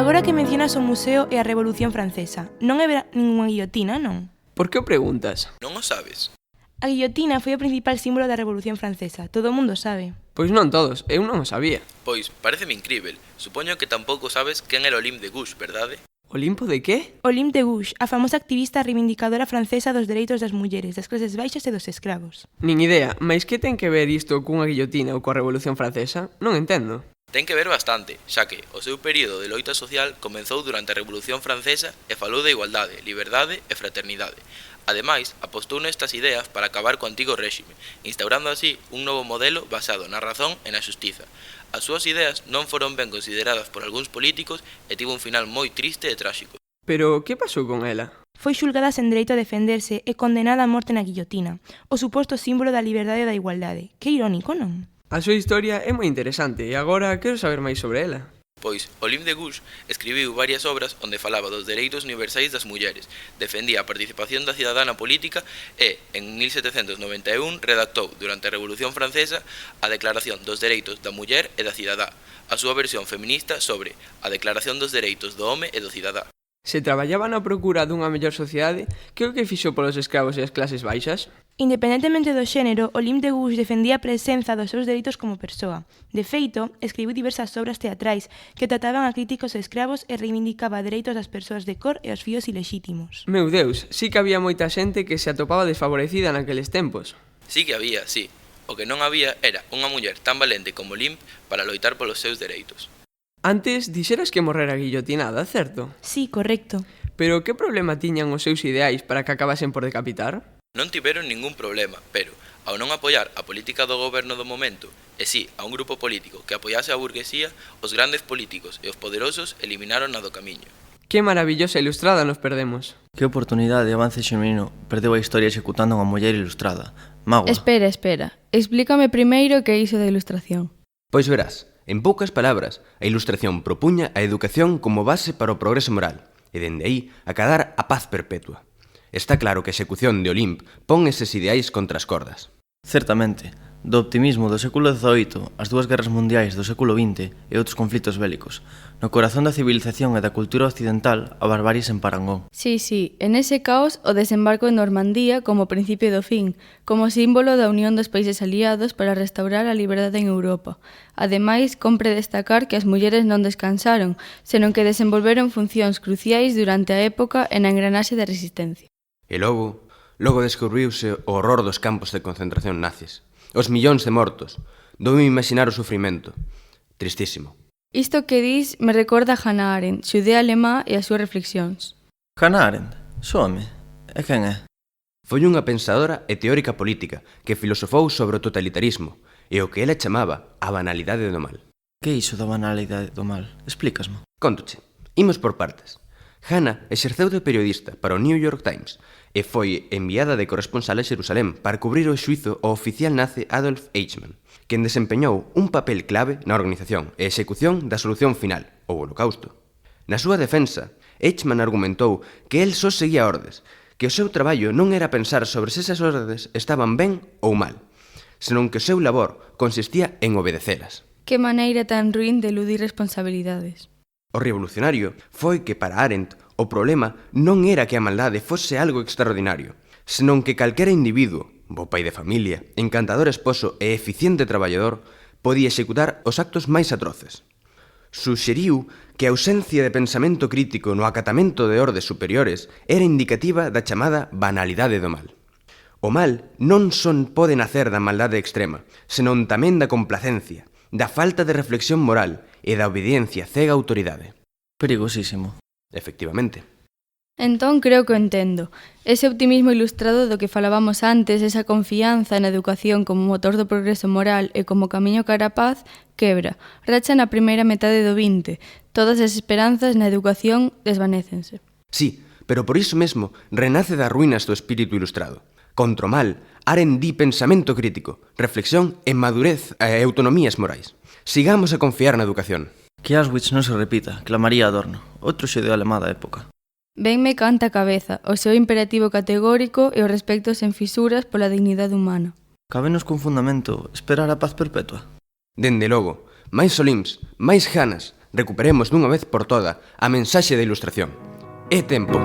Agora que mencionas o museo e a Revolución Francesa, non é ningunha guillotina, non? Por que o preguntas? Non o sabes? A guillotina foi o principal símbolo da Revolución Francesa, todo o mundo sabe. Pois non todos, eu non o sabía. Pois, pareceme incrível. Supoño que tampouco sabes quen era Olympe de Gouges, verdade? Olimpo de que? Olympe de Gouges, a famosa activista reivindicadora francesa dos dereitos das mulleres, das clases baixas e dos escravos. Nin idea, mas que ten que ver isto cunha guillotina ou coa Revolución Francesa? Non entendo. Ten que ver bastante, xa que o seu período de loita social comezou durante a Revolución Francesa e falou de igualdade, liberdade e fraternidade. Ademais, apostou nestas ideas para acabar co antigo réxime, instaurando así un novo modelo basado na razón e na xustiza. As súas ideas non foron ben consideradas por algúns políticos e tivo un final moi triste e tráxico. Pero que pasou con ela? Foi xulgada sen dereito a defenderse e condenada a morte na guillotina, o suposto símbolo da liberdade e da igualdade. Que irónico, non? A súa historia é moi interesante e agora quero saber máis sobre ela. Pois, Olympe de Gouges escribiu varias obras onde falaba dos dereitos universais das mulleres, defendía a participación da cidadá na política e, en 1791, redactou, durante a Revolución Francesa, a Declaración dos Dereitos da Muller e da Cidadá, a súa versión feminista sobre a Declaración dos Dereitos do Home e do Cidadá. Se traballaba na procura dunha mellor sociedade, que é o que fixo polos escravos e as clases baixas? Independentemente do xénero, Olympe de Gouges defendía a presenza dos seus dereitos como persoa. De feito, escribiu diversas obras teatrais que trataban a críticos e escravos e reivindicaba dereitos das persoas de cor e os fillos ilexítimos. Meu Deus, sí que había moita xente que se atopaba desfavorecida naqueles tempos. Sí que había, sí. O que non había era unha muller tan valente como Olympe para loitar polos seus dereitos. Antes dixeras que morrera guillotinada, certo? Sí, correcto. Pero que problema tiñan os seus ideais para que acabasen por decapitar? Non tiveron ningún problema, pero, ao non apoiar a política do goberno do momento, e si a un grupo político que apoiase a burguesía, os grandes políticos e os poderosos eliminaron a do camiño. Que maravillosa ilustrada nos perdemos. Que oportunidade de avance xenuíno perdeu a historia executando a unha muller ilustrada. Magua. Espera. Explícame primeiro que é iso da ilustración. Pois verás, en poucas palabras, a ilustración propuña a educación como base para o progreso moral, e dende aí acadar a paz perpetua. Está claro que a execución de Olympe pon eses ideais contra as cordas. Certamente, do optimismo do século XVIII, as dúas guerras mundiais do século XX e outros conflitos bélicos, no corazón da civilización e da cultura occidental, a barbarie sen parangón. Sí, en ese caos o desembarco en Normandía como principio do fin, como símbolo da unión dos países aliados para restaurar a liberdade en Europa. Ademais, compre destacar que as mulleres non descansaron, senón que desenvolveron funcións cruciais durante a época e na engranaxe da resistencia. E logo descubriuse o horror dos campos de concentración nazis. Os millóns de mortos. Doume imaginar o sufrimento. Tristísimo. Isto que dis me recorda a Hannah Arendt, xudea alemá e as súas reflexións. Hannah Arendt? Soame. E quen é? Foi unha pensadora e teórica política que filosofou sobre o totalitarismo e o que ela chamaba a banalidade do mal. Que é iso da banalidade do mal? Explícasmo. Contoche. Imos por partes. Hannah exerceu de periodista para o New York Times e foi enviada de corresponsal a Xerusalén para cubrir o xuízo ao oficial nazi Adolf Eichmann, quen desempeñou un papel clave na organización e execución da solución final, o Holocausto. Na súa defensa, Eichmann argumentou que el só seguía ordes, que o seu traballo non era pensar sobre se esas ordes estaban ben ou mal, senón que o seu labor consistía en obedecelas. Que maneira tan ruín de eludir responsabilidades. O revolucionario foi que para Arendt o problema non era que a maldade fose algo extraordinario, senón que calquera individuo, bo pai de familia, encantador esposo e eficiente traballador, podía executar os actos máis atroces. Suxeriu que a ausencia de pensamento crítico no acatamento de ordes superiores era indicativa da chamada banalidade do mal. O mal non son pode nacer da maldade extrema, senón tamén da complacencia, da falta de reflexión moral e da obediencia cega á autoridade. Perigosísimo. Efectivamente. Entón creo que o entendo. Ese optimismo ilustrado do que falábamos antes, esa confianza na educación como motor do progreso moral e como camiño cara a paz, quebra, racha na primeira metade do 20. Todas as esperanzas na educación desvanécense. Sí, pero por iso mesmo renace das ruínas do espírito ilustrado. Contra o mal, Arendt di pensamento crítico, reflexión e madurez e autonomías morais. Sigamos a confiar na educación. Que Auschwitz non se repita, clamaría Adorno, outro xudeu alemá da época. Venme canta a cabeza, o seu imperativo categórico e o respecto sen fisuras pola dignidade humana. Cábenos con fundamento esperar a paz perpetua. Dende logo, máis Olympes, máis Hannahs, Recuperemos dunha vez por toda a mensaxe da Ilustración. É tempo.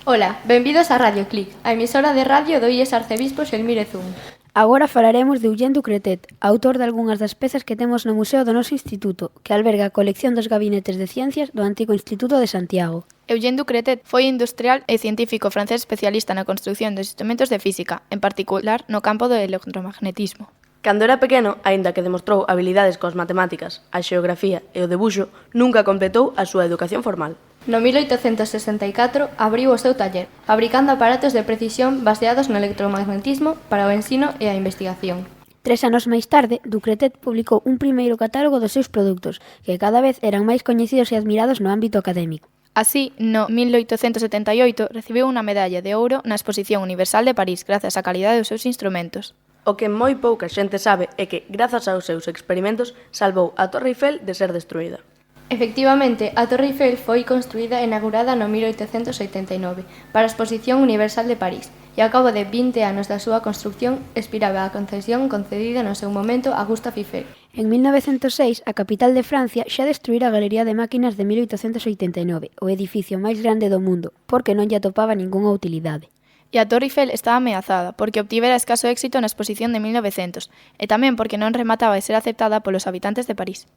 Ola, benvidos a Radio Clic, a emisora de radio do IES Arcebispo Xelmírez I. Agora falaremos de Eugène Ducretet, autor de algunhas das pezas que temos no Museo do noso Instituto, que alberga a colección dos gabinetes de ciencias do antigo Instituto de Santiago. Eugène Ducretet foi industrial e científico francés especialista na construción dos instrumentos de física, en particular no campo do electromagnetismo. Cando era pequeno, aínda que demostrou habilidades coas matemáticas, a xeografía e o debuxo, nunca completou a súa educación formal. No 1864 abriu o seu taller, fabricando aparatos de precisión baseados no electromagnetismo para o ensino e a investigación. 3 anos máis tarde, Ducretet publicou un primeiro catálogo dos seus produtos, que cada vez eran máis coñecidos e admirados no ámbito académico. Así, no 1878 recibiu unha medalla de ouro na Exposición Universal de París grazas á calidade dos seus instrumentos. O que moi pouca xente sabe é que, grazas aos seus experimentos, salvou a Torre Eiffel de ser destruída. Efectivamente, a Torre Eiffel foi construída e inaugurada no 1889 para a Exposición Universal de París e ao cabo de 20 anos da súa construcción expiraba a concesión concedida no seu momento a Gustave Eiffel. En 1906, a capital de Francia xa destruíra a Galería de Máquinas de 1889, o edificio máis grande do mundo, porque non lle atopaba ningunha utilidade. E a Torre Eiffel estaba ameazada porque obtivera escaso éxito na exposición de 1900 e tamén porque non remataba de ser aceptada polos habitantes de París.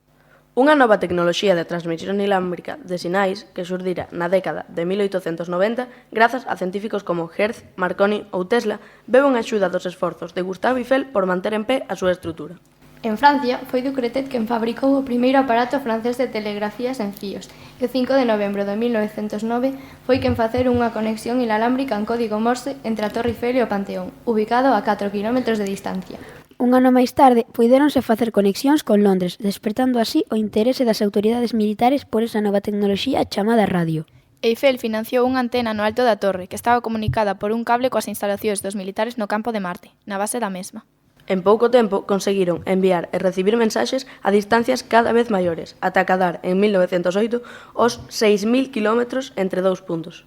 Unha nova tecnoloxía de transmisión inalámbrica de sinais que xurdira na década de 1890 grazas a científicos como Hertz, Marconi ou Tesla bebe unha axuda dos esforzos de Gustave Eiffel por manter en pé a súa estrutura. En Francia, foi Ducretet quen fabricou o primeiro aparato francés de telegrafía sen fíos e o 5 de novembro de 1909 foi quen facer unha conexión inalámbrica en código Morse entre a Torre Eiffel e o Panteón, ubicado a 4 km de distancia. Un ano máis tarde, puidéronse facer conexións con Londres, despertando así o interese das autoridades militares por esa nova tecnoloxía chamada radio. Eiffel financiou unha antena no alto da torre que estaba comunicada por un cable coas instalacións dos militares no campo de Marte, na base da mesma. En pouco tempo conseguiron enviar e recibir mensaxes a distancias cada vez maiores, ata acadar en 1908 os 6.000 km entre dous puntos.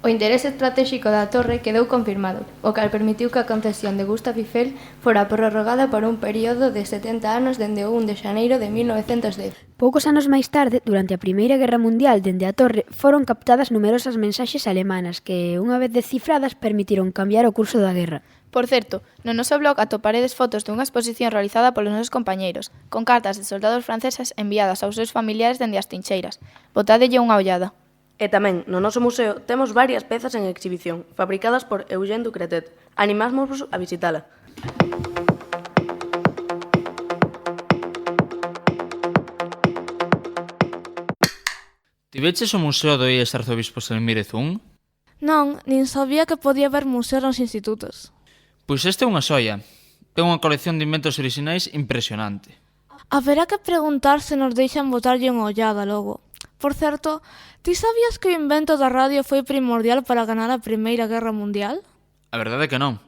O interese estratégico da torre quedou confirmado, o cal permitiu que a concesión de Gustave Eiffel fora prorrogada por un período de 70 anos dende o 1 de xaneiro de 1910. Poucos anos máis tarde, durante a Primeira Guerra Mundial, dende a torre, foron captadas numerosas mensaxes alemanas que, unha vez descifradas, permitiron cambiar o curso da guerra. Por certo, no noso blog atoparedes fotos dunha exposición realizada polos nosos compañeiros, con cartas de soldados franceses enviadas aos seus familiares dende as trincheiras. Botádelle unha ollada. E tamén, no noso museo, temos varias pezas en exhibición, fabricadas por Eugène Ducretet. Animámosvos a visitala. Tiveches o museo do IES Arzobispo Xelmírez I? Non, nin sabía que podía haber museo nos institutos. Pois este é unha xoia. É unha colección de inventos orixinais impresionante. Haberá que preguntar se nos deixan botarlle unha ollada logo. Por certo, ti sabías que o invento da radio foi primordial para ganar a Primeira Guerra Mundial? A verdade é que non,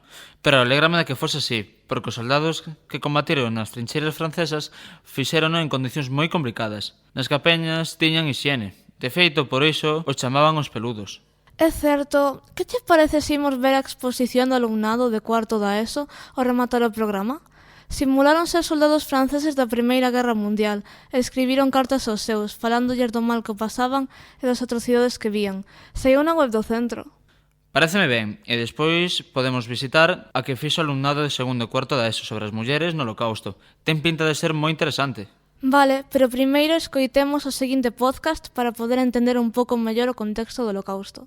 pero alégrame de que fose así, porque os soldados que combatiron nas trincheiras francesas fixérono en condicións moi complicadas. Nas capeñas tiñan hixiene. De feito, por iso, os chamaban os peludos. É certo, que che parece se imos ver a exposición do alumnado de cuarto da ESO ao rematar o programa? Simularon ser soldados franceses da Primeira Guerra Mundial e escribiron cartas aos seus, falándolles do mal que pasaban e das atrocidades que vían. Saiu na web do centro. Paréceme ben, e despois podemos visitar a que fixo o alumnado de segundo e cuarto da ESO sobre as mulleres no Holocausto. Ten pinta de ser moi interesante. Vale, pero primeiro escoitemos o seguinte podcast para poder entender un pouco mellor o contexto do Holocausto.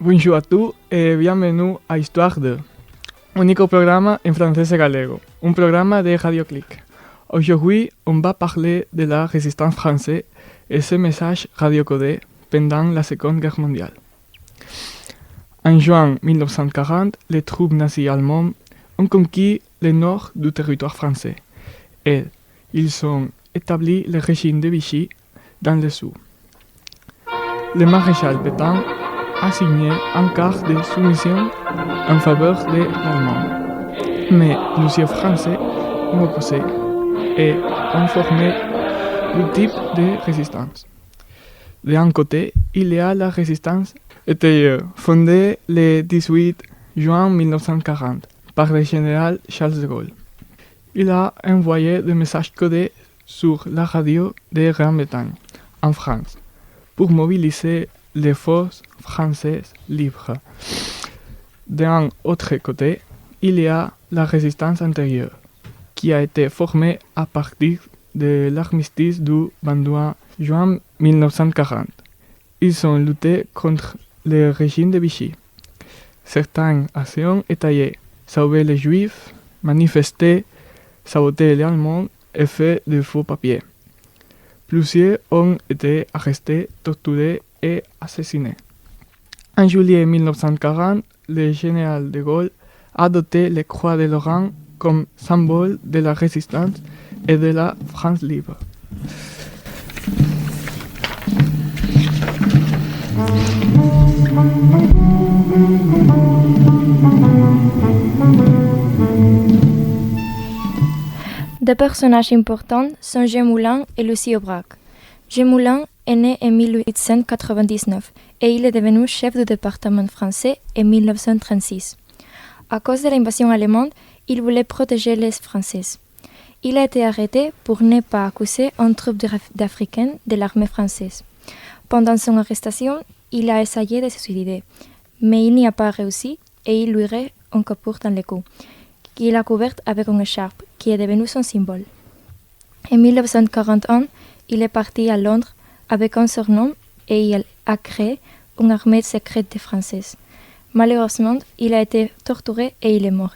Bonjour à tous et bienvenue à Histoire de, único programme en français et galego, un programme de Radio Clic. Aujourd'hui, on va parler de la résistance française et ses messages radiocodés pendant la Seconde Guerre mondiale. En juin 1940, les troupes nazies allemandes ont conquis le nord du territoire français et ils ont établi le régime de Vichy dans le sud. Le maréchal Pétain a signé un quart de soumission en faveur de l'Allemagne, mais plusieurs Français ont opposé et ont formé deux types de résistance. D'un côté, il y a la résistance intérieure, fondée le 18 juin 1940 par le général Charles de Gaulle. Il a envoyé des messages codés sur la radio de Grande-Bretagne, en France, pour mobiliser les forces françaises libres. D'un autre côté, il y a la résistance intérieure, qui a été formée à partir de l'armistice du 22 juin 1940. Ils ont lutté contre le régime de Vichy. Certaines actions étaient sauver les Juifs, manifester, saboter les Allemands et faire de faux papiers. Plusieurs ont été arrestés, torturés et assassinés. En juillet 1940, le général de Gaulle a doté les croix de Lorraine comme symbole de la résistance et de la France libre. Deux personnages importants sont Jean Moulin et Lucie Aubrac. Jean Moulin est né en 1899 et il est devenu chef du département français en 1936. À cause de l'invasion allemande, il voulait protéger les Français. Il a été arrêté pour ne pas accuser une troupe d'Africains de l'armée française. Pendant son arrestation, il a essayé de se suicider, mais il n'y a pas réussi et il lui reste un capote dans le cou, qu'il a couvert avec une écharpe, qui est devenue son symbole. En 1941, il est parti à Londres avec un surnom et il a créé une armée secrète de Français. Malheureusement, il a été torturé et il est mort.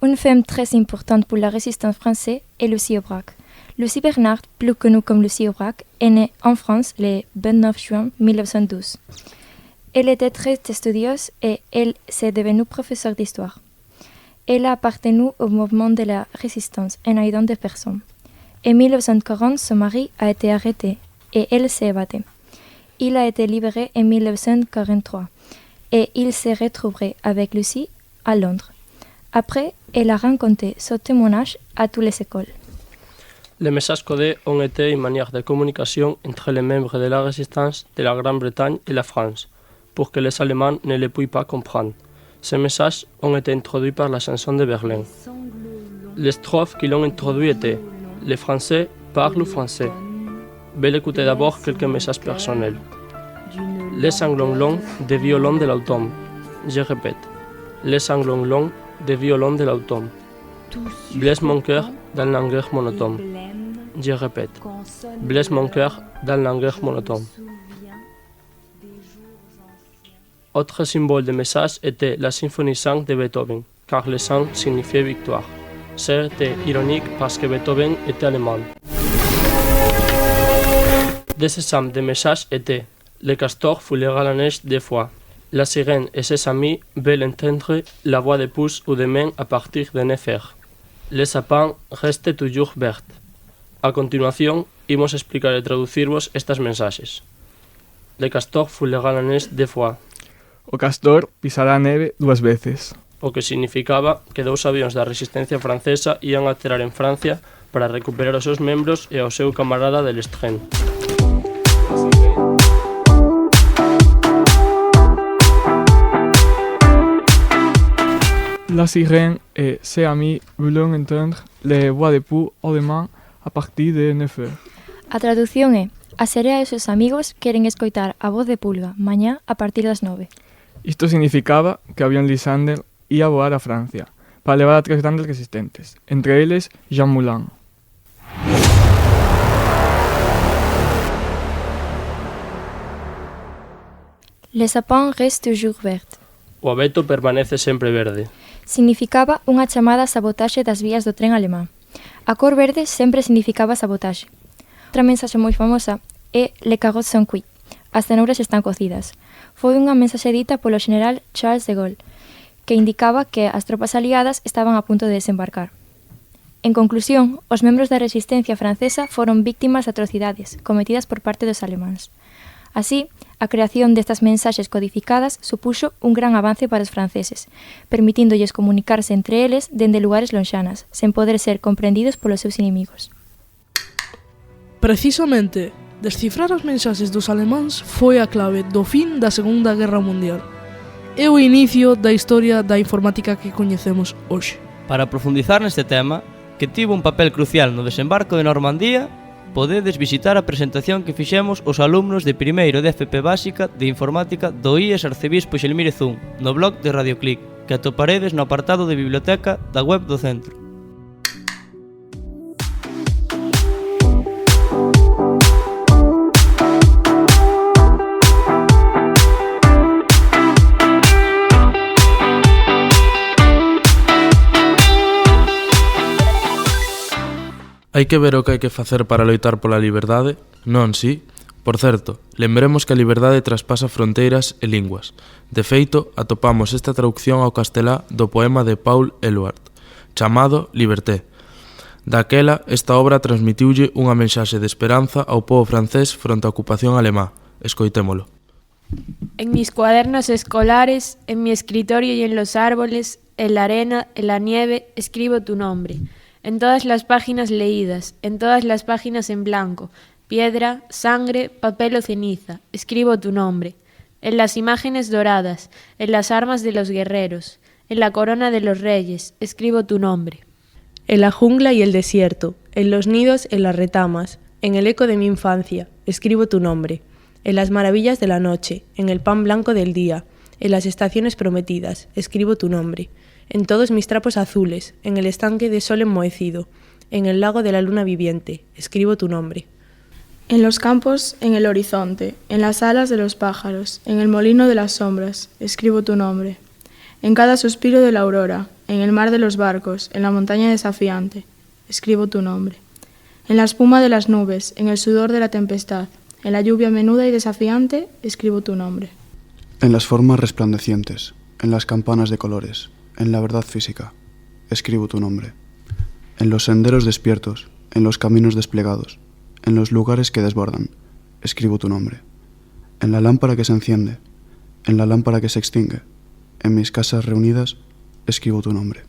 Une femme très importante pour la résistance française est Lucie Aubrac. Lucie Bernard, plus connue comme Lucie Aubrac, est née en France le 29 juin 1912. Elle était très studieuse et elle s'est devenue professeure d'histoire. Elle a appartenu au mouvement de la résistance en aidant des personnes. En 1940, son mari a été arrêté et elle s'est évadée. Il a été libéré en 1943 et il s'est retrouvé avec Lucie à Londres. Après, elle a raconté son témoignage à toutes les écoles. Les messages codés ont été une manière de communication entre les membres de la résistance de la Grande-Bretagne et la France, pour que les Allemands ne les puissent pas comprendre. Ces messages ont été introduits par la chanson de Berlin. Les strophes qui l'ont introduit étaient « Les Français parlent français ». Veuillez écouter d'abord quelques messages personnels. « Les sanglons longs des violons de l'automne ». Je répète. « Les sanglons longs des violons de l'automne. Blesse mon cœur dans la guerre monotone. Je répète. Blesse mon cœur dans la guerre monotone. Autre symbole de message était la symphonie 5 de Beethoven, car le 5 signifiait victoire. C'était ironique parce que Beethoven était allemand. Des exemples de messages étaient le castor foulera la neige deux fois. La sirène et ses amis veulent entendre la voix de pouce ou de main à partir de 9 heures. Les sapins restent toujours verts. A continuación, imos explicar e traducirvos estes mensaxes. Le castor foulera la neige deux fois. O castor pisará a neve duas veces. O que significaba que 2 avións da resistencia francesa ian a aterrar en Francia para recuperar os seus membros e ao seu camarada de Lestren. La sirène et ses amis voulaient entendre les voix de pou ou de main a partir de 9 heures. A traducción é: a serea e seus amigos queren escoitar a voz de Pulga mañá a partir das 9. Isto significaba que o avión Lysander ia voar a Francia para levar a 3 grandes resistentes, entre eles Jean Moulin. Les sapins restent toujours verts. O abeto permanece sempre verde. significaba unha chamada sabotaxe das vías do tren alemán. A cor verde sempre significaba sabotaxe. Outra mensaxe moi famosa é Le carottes sont cuits, as cenouras están cocidas. Foi unha mensaxe dita polo general Charles de Gaulle, que indicaba que as tropas aliadas estaban a punto de desembarcar. En conclusión, os membros da resistencia francesa foron víctimas de atrocidades cometidas por parte dos alemáns. Así, a creación destas mensaxes codificadas supuxo un gran avance para os franceses, permitindolles comunicarse entre eles dende lugares lonxanas, sen poder ser comprendidos polos seus inimigos. Precisamente, descifrar as mensaxes dos alemáns foi a clave do fin da Segunda Guerra Mundial. É o inicio da historia da informática que coñecemos hoxe. Para profundizar neste tema, que tivo un papel crucial no desembarco de Normandía, podedes visitar a presentación que fixemos os alumnos de primeiro de FP Básica de Informática do IES Arcebispo Xelmírez I no blog de Radio Click, que atoparedes no apartado de biblioteca da web do centro. Hai que ver o que hai que facer para loitar pola liberdade? Non, si? Por certo, lembremos que a liberdade traspasa fronteiras e linguas. De feito, atopamos esta traducción ao castelá do poema de Paul Eluard, chamado Liberté. Daquela, esta obra transmitiulle unha mensaxe de esperanza ao pobo francés fronte á ocupación alemá. Escoitémolo. En mis cuadernos escolares, en mi escritorio y en los árboles, en la arena, en la nieve, escribo tu nombre. En todas las páginas leídas, en todas las páginas en blanco, piedra, sangre, papel o ceniza, escribo tu nombre. En las imágenes doradas, en las armas de los guerreros, en la corona de los reyes, escribo tu nombre. En la jungla y el desierto, en los nidos, en las retamas, en el eco de mi infancia, escribo tu nombre. En las maravillas de la noche, en el pan blanco del día, en las estaciones prometidas, escribo tu nombre. En todos mis trapos azules, en el estanque de sol enmohecido, en el lago de la luna viviente, escribo tu nombre. En los campos, en el horizonte, en las alas de los pájaros, en el molino de las sombras, escribo tu nombre. En cada suspiro de la aurora, en el mar de los barcos, en la montaña desafiante, escribo tu nombre. En la espuma de las nubes, en el sudor de la tempestad, en la lluvia menuda y desafiante, escribo tu nombre. En las formas resplandecientes, en las campanas de colores, en la verdad física, escribo tu nombre. En los senderos despiertos, en los caminos desplegados, en los lugares que desbordan, escribo tu nombre. En la lámpara que se enciende, en la lámpara que se extingue, en mis casas reunidas, escribo tu nombre.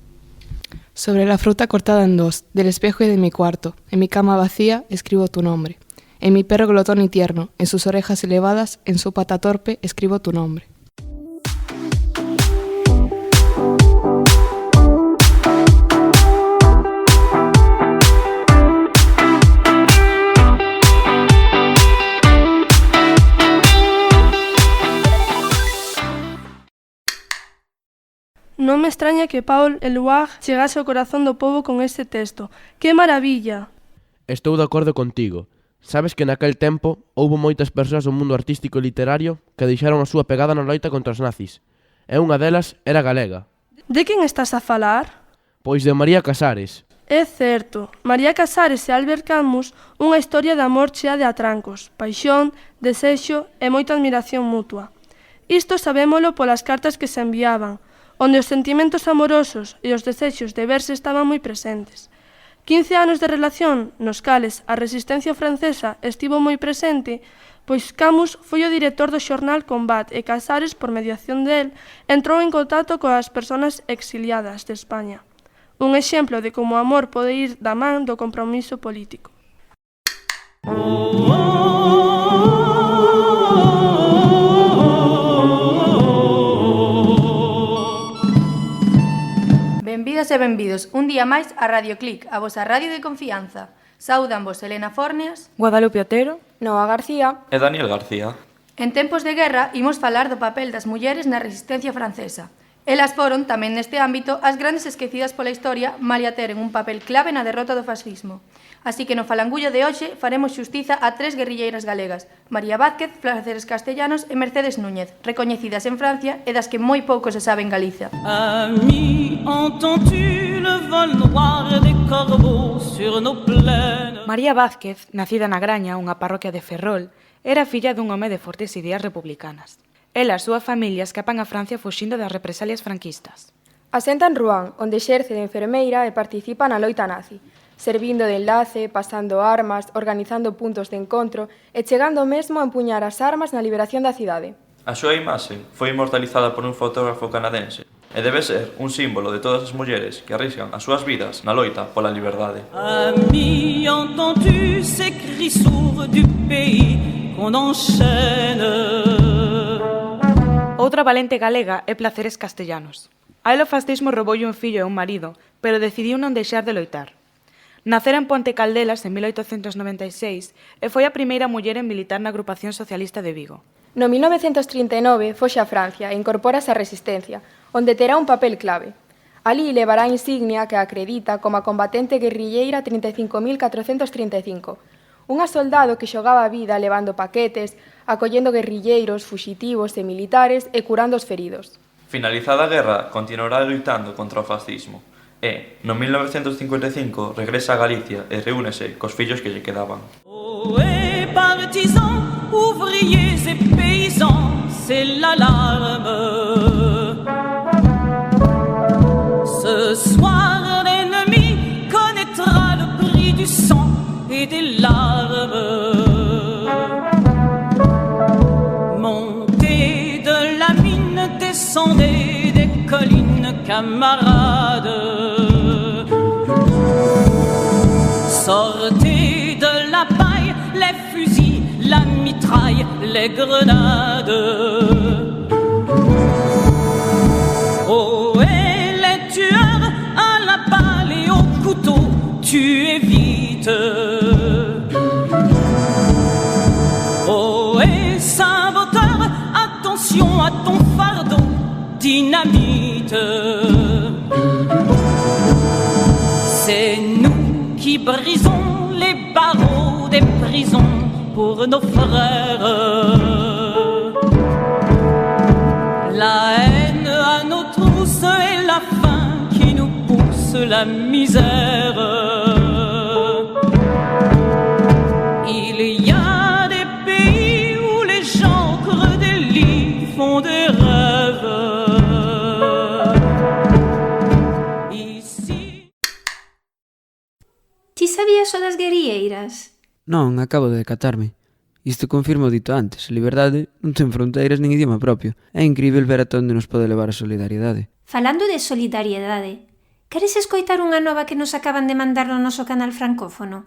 Sobre la fruta cortada en dos, del espejo y de mi cuarto, en mi cama vacía, escribo tu nombre. En mi perro glotón y tierno, en sus orejas elevadas, en su pata torpe, escribo tu nombre. Non me extraña que Paul Eluard chegase ao corazón do pobo con este texto. ¡Que maravilla! Estou de acordo contigo. Sabes que naquel tempo houbo moitas persoas do mundo artístico e literario que deixaron a súa pegada na loita contra os nazis. E unha delas era galega. De quen estás a falar? Pois de María Casares. É certo, María Casares e Albert Camus, unha historia de amor chea de atrancos, paixón, desexo e moita admiración mutua. Isto sabémolo polas cartas que se enviaban, onde os sentimentos amorosos e os desexos de verse estaban moi presentes. 15 anos de relación nos cales a resistencia francesa estivo moi presente, pois Camus foi o director do xornal Combat e Casares, por mediación del, entrou en contacto coas persoas exiliadas de España. Un exemplo de como o amor pode ir da man do compromiso político. Benvidas e benvidos un día máis a Radio Click, a vosa radio de confianza. Saudanvos Elena Forneas, Guadalupe Otero, Noa García e Daniel García. En tempos de guerra, imos falar do papel das mulleres na resistencia francesa. Elas foron, tamén neste ámbito, as grandes esquecidas pola historia, malia teren un papel clave na derrota do fascismo. Así que no falangullo de hoxe faremos xustiza a 3 guerrilleiras galegas, María Vázquez, Placeres Castellanos e Mercedes Núñez, recoñecidas en Francia e das que moi pouco se sabe en Galiza. Ami, entends-tu le vol noir des corbeaux sur nos plaines? María Vázquez, nacida na Graña, unha parroquia de Ferrol, era filla dun home de fortes ideas republicanas. Ela e a súa familia escapan a Francia fuxindo das represalias franquistas. Asenta en Rouen, onde exerce de enfermeira e participa na loita nazi, servindo de enlace, pasando armas, organizando puntos de encontro e chegando mesmo a empuñar as armas na liberación da cidade. A súa imaxe foi inmortalizada por un fotógrafo canadense e debe ser un símbolo de todas as mulleres que arriscan as súas vidas na loita pola liberdade. Ami, entends-tu ces cris sourds du pays qu'on enchaîne? Outra valente galega é Placeres Castellanos. A ela o fascismo rouboulle un fillo e un marido, pero decidiu non deixar de loitar. Nacera en Ponte Caldelas en 1896 e foi a primeira muller en militar na Agrupación Socialista de Vigo. No 1939 foxe a Francia e incorpórase á Resistencia, onde terá un papel clave. Alí levará a insignia que a acredita como a combatente guerrilleira 35.435, unha soldado que xogaba a vida levando paquetes, acollendo guerrilleiros, fuxitivos e militares e curando os feridos. Finalizada a guerra, continuará loitando contra o fascismo e, no 1955, regresa a Galicia e reúnese cos fillos que lle quedaban. Ohé, partisans, ouvriers et paysans, c'est l'alarme. Ce soir, l'ennemi connaîtra le prix du sang et des larmes. Montez de la mine, descendez des collines, camarades. Sortez de la paille, les fusils, la mitraille, les grenades. Oh, et les tueurs à la balle et au couteau, tuez vite. Oh, et saboteur, attention à ton fardeau, dynamite. C'est nous qui brisons les barreaux des prisons pour nos frères. La haine à nos trousses et la faim qui nous pousse la misère. Il y a des pays où les gens creux des lits font des rêves. Ici... Ti sabías o das guerrilleiras? Non, acabo de decatarme. Isto confirma o dito antes, a liberdade non ten fronteiras nin idioma propio. É incrível ver ata onde nos pode levar a solidariedade. Falando de solidariedade, queres escoitar unha nova que nos acaban de mandar no noso canal francófono?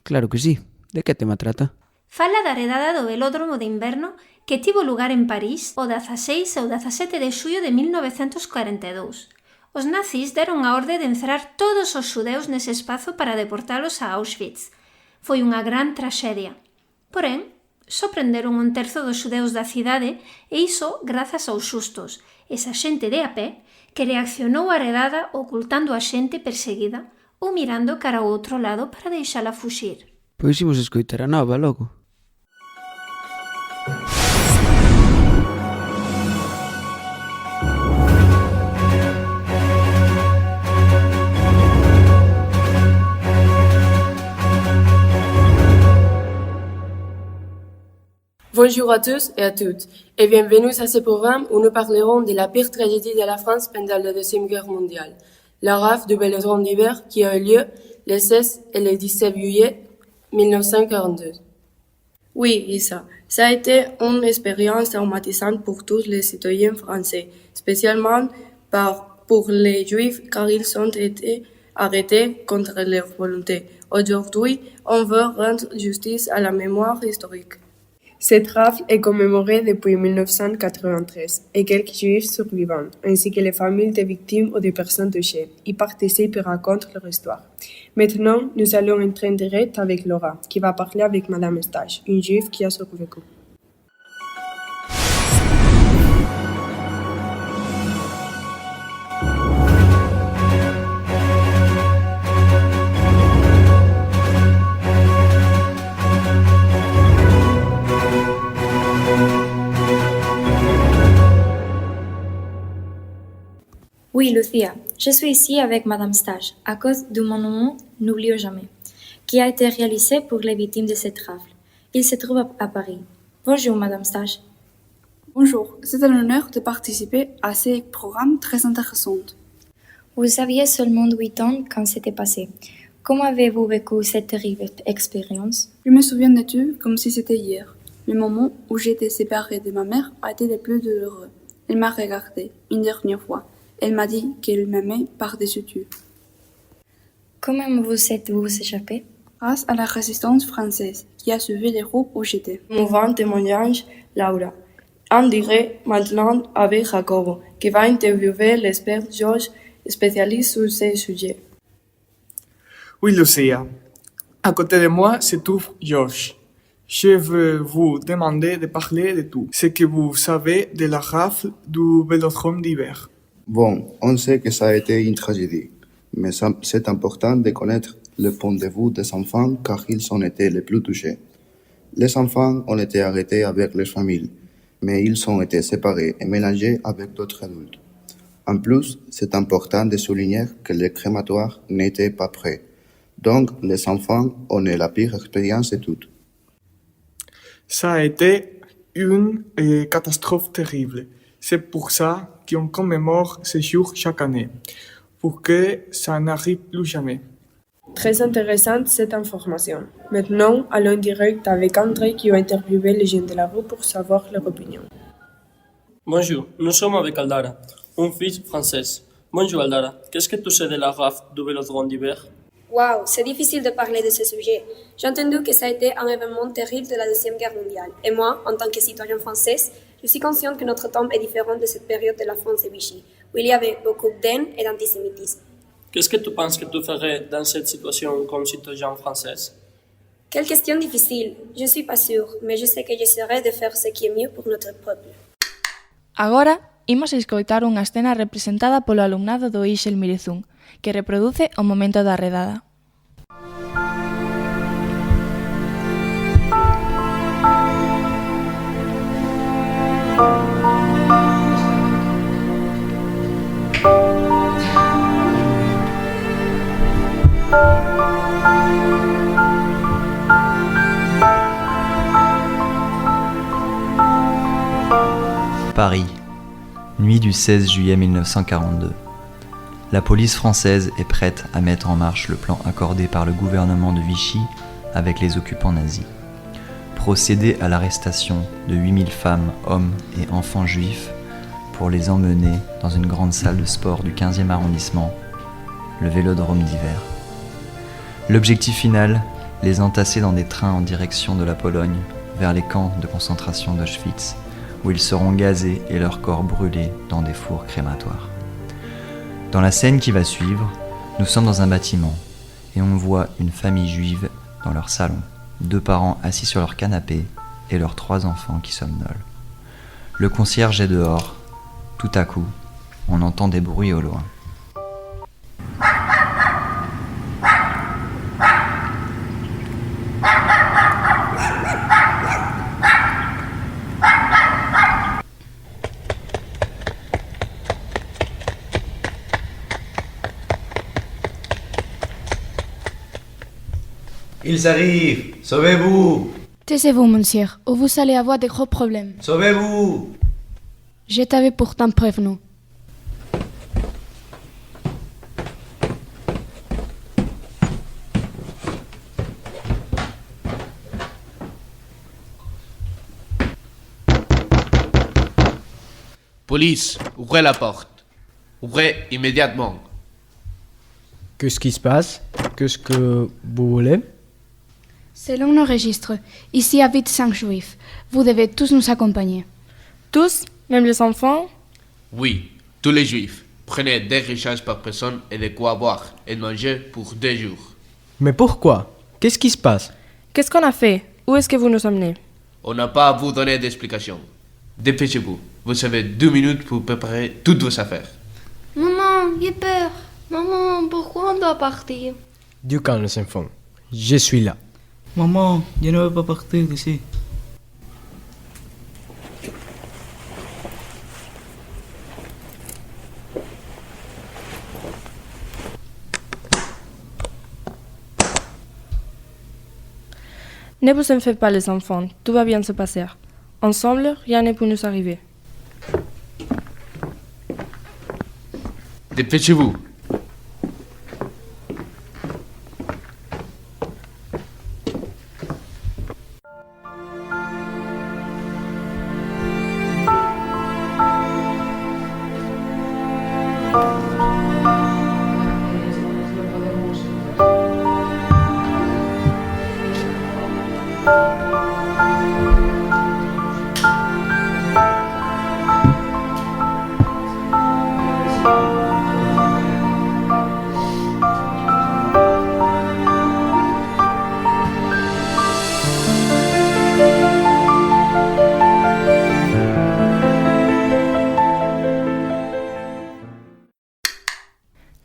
Claro que sí. De que tema trata? Fala da redada do velódromo de inverno que tivo lugar en París o 16 e o 17 de xullo de 1942. Os nazis deron a orde de encerrar todos os xudeus nese espazo para deportalos a Auschwitz. Foi unha gran traxedia. Porén, só prenderon un terzo dos xudeus da cidade e iso grazas aos xustos, esa xente de a pé que reaccionou á redada ocultando a xente perseguida ou mirando cara ao outro lado para deixala fuxir. Pois imos escoitar a nova logo. Bonjour à tous et à toutes, et bienvenue à ce programme où nous parlerons de la pire tragédie de la France pendant la Deuxième Guerre mondiale, la rafle du Vélodrome d'hiver qui a eu lieu le 16 et le 17 juillet 1942. Oui, Isa, ça a été une expérience traumatisante pour tous les citoyens français, spécialement pour les Juifs car ils ont été arrêtés contre leur volonté. Aujourd'hui, on veut rendre justice à la mémoire historique. Cette rafle est commémorée depuis 1993 et quelques juifs survivants, ainsi que les familles des victimes ou des personnes touchées, y participent et racontent leur histoire. Maintenant, nous allons entrer en direct avec Laura, qui va parler avec Madame Eustache, une juive qui a survécu. Oui, Lucia, je suis ici avec Madame Stage, à cause du monument N'oublions jamais, qui a été réalisé pour les victimes de cette rafle. Il se trouve à Paris. Bonjour, Madame Stage. Bonjour, c'est un honneur de participer à ce programme très intéressant. Vous aviez seulement 8 ans quand c'était passé. Comment avez-vous vécu cette terrible expérience? Je me souviens de tout comme si c'était hier. Le moment où j'étais séparée de ma mère a été le plus douloureux. Elle m'a regardé une dernière fois. Elle m'a dit qu'elle m'aimait par-dessus tout. Comment vous êtes-vous échappé? Grâce à la résistance française qui a sauvé les groupes où j'étais. Mouvant témoignage, Laura. On dirait maintenant avec Jacobo, qui va interviewer l'expert Georges, spécialiste sur ces sujets. Oui, Lucia. À côté de moi se trouve Georges. Je veux vous demander de parler de tout ce que vous savez de la rafle du Vélodrome d'hiver. Bon, on sait que ça a été une tragédie, mais c'est important de connaître le point de vue des enfants car ils ont été les plus touchés. Les enfants ont été arrêtés avec leurs familles, mais ils ont été séparés et mélangés avec d'autres adultes. En plus, c'est important de souligner que les crématoires n'étaient pas prêts. Donc, les enfants ont eu la pire expérience de toutes. Ça a été une catastrophe terrible. C'est pour ça qu'on commémore ce jour chaque année, pour que ça n'arrive plus jamais. Très intéressante cette information. Maintenant, allons direct avec André qui va interviewer les jeunes de la rue pour savoir leur opinion. Bonjour, nous sommes avec Aldara, une fille française. Bonjour Aldara, qu'est-ce que tu sais de la rafle du Vélodrome d'hiver? Waouh, c'est difficile de parler de ce sujet. J'ai entendu que ça a été un événement terrible de la Deuxième Guerre mondiale. Et moi, en tant que citoyenne française, je suis consciente que notre temps est différent de cette période de la France de Vichy, où il y avait beaucoup de haine et d'antisémitisme. Qu'est-ce que tu penses que tu ferais dans cette situation comme citoyenne française? Quelle question difficile. Je ne suis pas sûre, mais je sais que j'essaierai de faire ce qui est mieux pour notre peuple. Agora, imos escoitar unha escena representada polo alumnado do Ixel Mirezún, que reproduce o momento da redada. Paris, nuit du 16 juillet 1942. La police française est prête à mettre en marche le plan accordé par le gouvernement de Vichy avec les occupants nazis. Procéder à l'arrestation de 8000 femmes, hommes et enfants juifs pour les emmener dans une grande salle de sport du 15e arrondissement, le Vélodrome d'hiver. L'objectif final, les entasser dans des trains en direction de la Pologne vers les camps de concentration d'Auschwitz, où ils seront gazés et leurs corps brûlés dans des fours crématoires. Dans la scène qui va suivre, nous sommes dans un bâtiment et on voit une famille juive dans leur salon, 2 parents assis sur leur canapé et leurs 3 enfants qui somnolent. Le concierge est dehors. Tout à coup, on entend des bruits au loin. Ils arrivent! Sauvez-vous! Taisez-vous, monsieur, ou vous allez avoir de gros problèmes. Sauvez-vous! Je t'avais pourtant prévenu. Police, ouvrez la porte. Ouvrez immédiatement. Qu'est-ce qui se passe? Qu'est-ce que vous voulez? Selon nos registres, ici habitent 5 juifs. Vous devez tous nous accompagner. Tous? Même les enfants? Oui, tous les juifs. Prenez 2 richesses par personne et de quoi boire et manger pour 2 jours. Mais pourquoi? Qu'est-ce qui se passe? Qu'est-ce qu'on a fait? Où est-ce que vous nous emmenez? On n'a pas à vous donner d'explication. Dépêchez-vous. Vous avez 2 minutes pour préparer toutes vos affaires. Maman, j'ai peur. Maman, pourquoi on doit partir? Du calme, les enfants. Je suis là. Maman, je ne veux pas partir d'ici. Ne vous en faites pas les enfants, tout va bien se passer. Ensemble, rien ne peut nous arriver. Dépêchez-vous.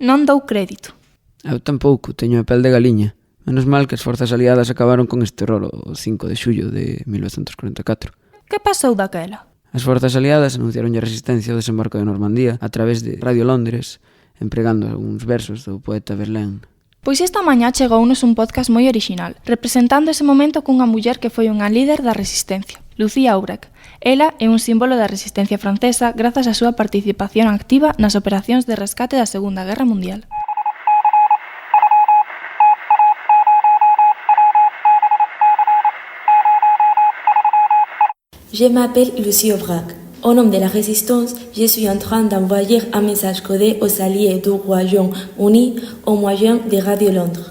Non dou crédito. Eu tampouco, teño a pel de galiña. Menos mal que as forzas aliadas acabaron con este horror o 5 de xullo de 1944. Que pasou daquela? As forzas aliadas anunciaron a resistencia ao desembarco de Normandía a través de Radio Londres, empregando algúns versos do poeta Verlaine. Pois esta mañá chegounos un podcast moi orixinal, representando ese momento cunha muller que foi unha líder da resistencia, Lucía Aubrac. Ela é un símbolo da resistencia francesa grazas á súa participación activa nas operacións de rescate da Segunda Guerra Mundial. Je m'appelle Lucie Aubrac. Au nom de la résistance, je suis en train d'envoyer un message codé aux alliés du Royaume-Uni au moyen de Radio Londres.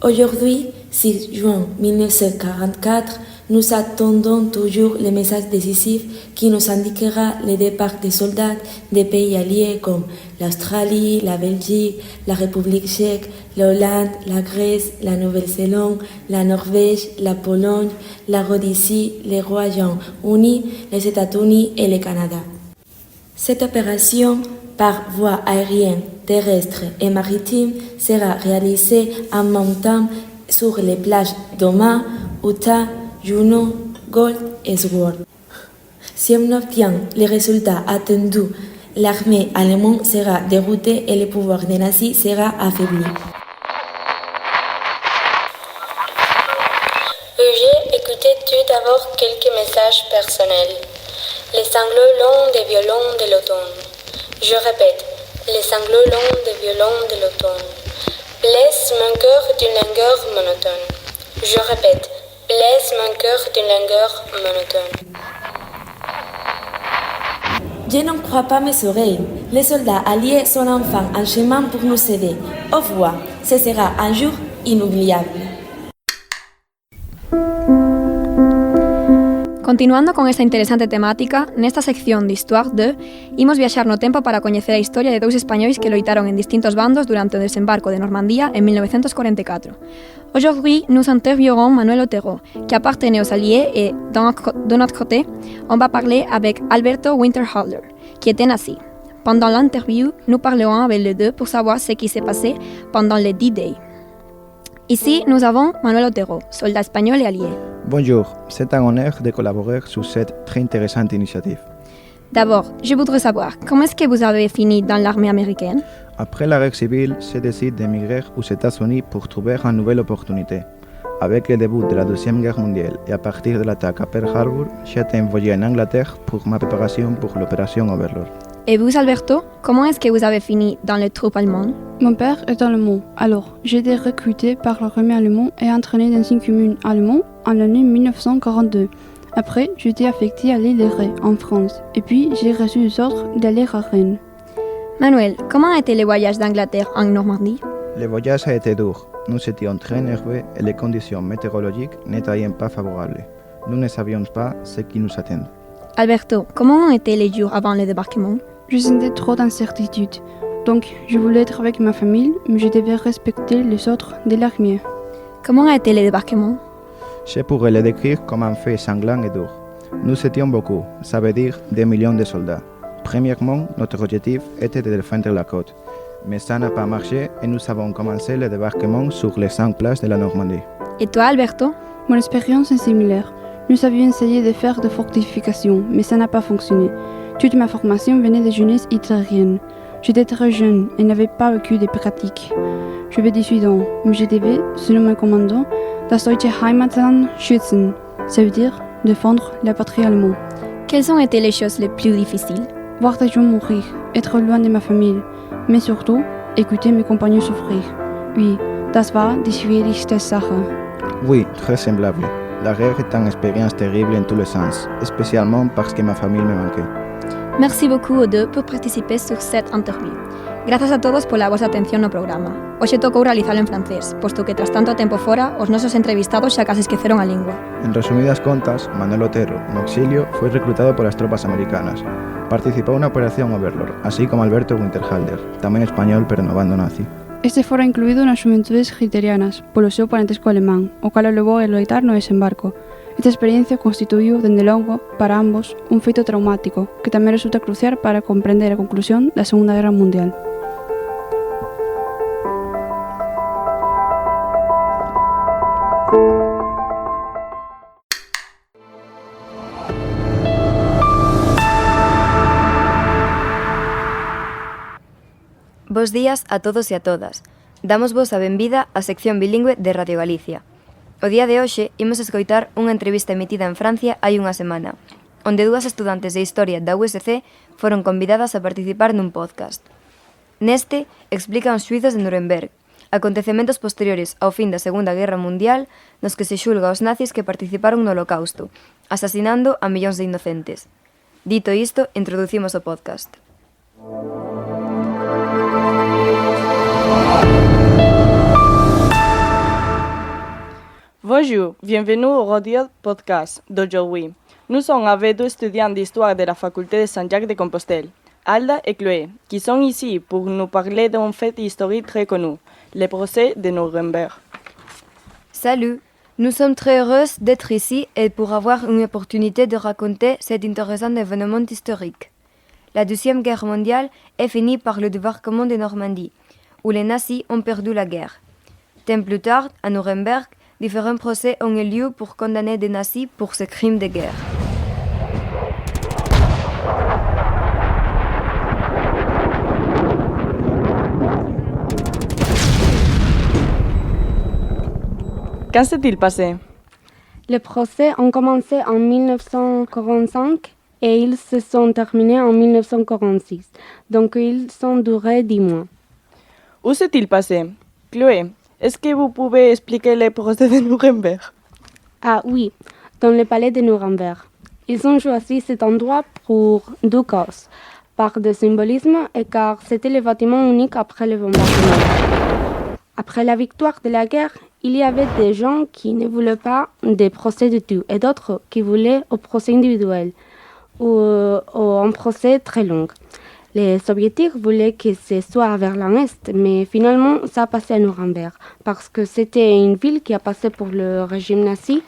Aujourd'hui, 6 juin 1944, nous attendons toujours le message décisif qui nous indiquera le départ des soldats des pays alliés comme l'Australie, la Belgique, la République tchèque, la Hollande, la Grèce, la Nouvelle-Zélande, la Norvège, la Pologne, la Rhodésie, le Royaume-Uni, les États-Unis et le Canada. Cette opération, par voie aérienne, terrestre et maritime, sera réalisée en montant sur les plages d'Omaha, Utah, Juneau, Gold et Sword. Si on obtient les résultats attendus, l'armée allemande sera déroutée et le pouvoir des nazis sera affaibli. Veuillez écouter tout d'abord quelques messages personnels. Les sanglots longs des violons de l'automne. Je répète, les sanglots longs des violons de l'automne. Blesse mon cœur d'une langueur monotone. Je répète, blesse mon cœur d'une langueur monotone. Je n'en crois pas mes oreilles. Les soldats alliés sont enfin en chemin pour nous aider. Au revoir. Ce sera un jour inoubliable. Continuando con esta interesante temática, nesta sección de Histoire 2, imos viaxar no tempo para coñecer a historia de dous españois que loitaron en distintos bandos durante o desembarco de Normandía en 1944. Aujourd'hui, nous interviewerons Manuel Otero, qui appartenait aux Alliés, et de notre côté, on va parler avec Alberto Winterhalter, qui était nazi. Pendant l'interview, nous parlerons avec les deux pour savoir ce qui s'est passé pendant le D-Day. Ici, nous avons Manuel Otero, soldat espagnol et allié. Bonjour, c'est un honneur de collaborer sur cette très intéressante initiative. D'abord, je voudrais savoir, comment est-ce que vous avez fini dans l'armée américaine? Après la guerre civile, je décide d'émigrer aux États-Unis pour trouver une nouvelle opportunité. Avec le début de la Deuxième Guerre mondiale et à partir de l'attaque à Pearl Harbor, j'ai été envoyé en Angleterre pour ma préparation pour l'opération Overlord. Et vous, Alberto, comment est-ce que vous avez fini dans les troupes allemandes? Mon père est allemand, alors j'ai été recruté par l'armée allemande et entraîné dans une commune allemande en l'année 1942. Après, j'étais affecté à l'île de Ré, en France, et puis j'ai reçu les ordres d'aller à Rennes. Manuel, comment a été le voyage d'Angleterre en Normandie? Le voyage a été dur. Nous étions très nerveux et les conditions météorologiques n'étaient pas favorables. Nous ne savions pas ce qui nous attend. Alberto, comment ont été les jours avant le débarquement? Je sentais trop d'incertitude, donc je voulais être avec ma famille, mais je devais respecter les ordres de l'armée. Comment a été le débarquement? Je pourrais le décrire comme un fait sanglant et dur. Nous étions beaucoup, ça veut dire des millions de soldats. Premièrement, notre objectif était de défendre la côte, mais ça n'a pas marché et nous avons commencé le débarquement sur les 5 places de la Normandie. Et toi, Alberto? Mon expérience est similaire. Nous avions essayé de faire des fortifications, mais ça n'a pas fonctionné. Toute ma formation venait de jeunesse hitlérienne. J'étais très jeune et n'avais pas vécu de pratique. J'avais 18 ans, mais je devais, selon mon commandant, das deutsche Heimatland schützen, ça veut dire défendre la patrie allemande. Quelles ont été les choses les plus difficiles? Voir des gens mourir, être loin de ma famille, mais surtout, écouter mes compagnons souffrir. Oui, das war die schwierigste Sache. Oui, très semblable. La guerre est une expérience terrible en tous les sens, spécialement parce que ma famille me manquait. Merci beaucoup aux deux por participer sur cette interview. Gracias a todos por la vosa atención no programa. Hoxe tocou realizalo en francés, posto que tras tanto tempo fora, os nosos entrevistados xa case esqueceron a lingua. En resumidas contas, Manuel Otero, no exilio, foi reclutado polas tropas americanas. Participou na Operación Overlord, así como Alberto Winterhalter, tamén español pero no bando nazi. Este fora incluído nas xuventudes hitlerianas, polo seu parentesco alemán, o cal o levou a loitar no desembarco. Esta experiencia constituiu, dende logo, para ambos, un feito traumático, que tamén resulta crucial para comprender a conclusión da Segunda Guerra Mundial. Bos días a todos e a todas. Damos vos a benvida á sección bilingüe de Radio Galicia. O día de hoxe imos escoitar unha entrevista emitida en Francia hai unha semana, onde dúas estudantes de Historia da USC foron convidadas a participar nun podcast. Neste explican os xuizos de Nuremberg, acontecementos posteriores ao fin da Segunda Guerra Mundial nos que se xulga aos nazis que participaron no Holocausto, asasinando a millóns de inocentes. Dito isto, introducimos o podcast. Bonjour, bienvenue au Radio Podcast d'aujourd'hui. Nous sommes avec deux étudiants d'histoire de la faculté de Saint-Jacques-de-Compostelle, Alda et Chloé, qui sont ici pour nous parler d'un fait historique très connu, le procès de Nuremberg. Salut, nous sommes très heureuses d'être ici et pour avoir une opportunité de raconter cet intéressant événement historique. La Deuxième Guerre mondiale est finie par le débarquement de Normandie, où les nazis ont perdu la guerre. Temps plus tard, à Nuremberg, différents procès ont eu lieu pour condamner des nazis pour ces crimes de guerre. Quand s'est-il passé? Les procès ont commencé en 1945 et ils se sont terminés en 1946, donc ils ont duré 10 mois. Où s'est-il passé? Chloé, est-ce que vous pouvez expliquer les procès de Nuremberg? Ah oui, dans le palais de Nuremberg. Ils ont choisi cet endroit pour deux causes, par de symbolisme et car c'était le bâtiment unique après le bombardement. Après la victoire de la guerre, il y avait des gens qui ne voulaient pas des procès du tout et d'autres qui voulaient un procès individuel ou un procès très long. Les soviétiques voulaient que ce soit vers l'Est, mais finalement ça a passé à Nuremberg parce que c'était une ville qui a passé pour le régime nazi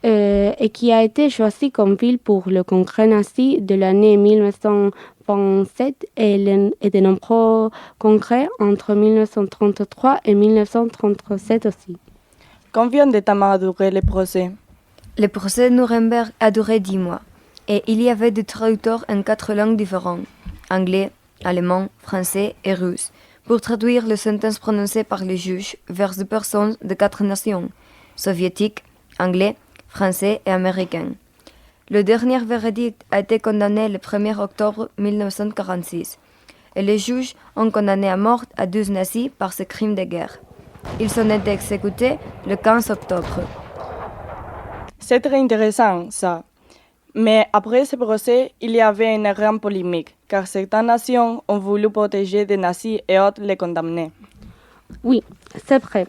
et qui a été choisie comme ville pour le congrès nazi de l'année 1927 et de nombreux congrès entre 1933 et 1937 aussi. Combien de temps a duré le procès? Le procès de Nuremberg a duré 10 mois et il y avait des traducteurs en 4 langues différentes. Anglais, allemand, français et russe, pour traduire les sentences prononcées par les juges vers des personnes de 4 nations, soviétiques, anglais, français et américains. Le dernier verdict a été condamné le 1er octobre 1946 et les juges ont condamné à mort à 12 nazis par ces crimes de guerre. Ils ont été exécutés le 15 octobre. C'est très intéressant, ça. Mais après ce procès, il y avait une grande polémique, car certaines nations ont voulu protéger des nazis et autres les condamner. Oui, c'est vrai.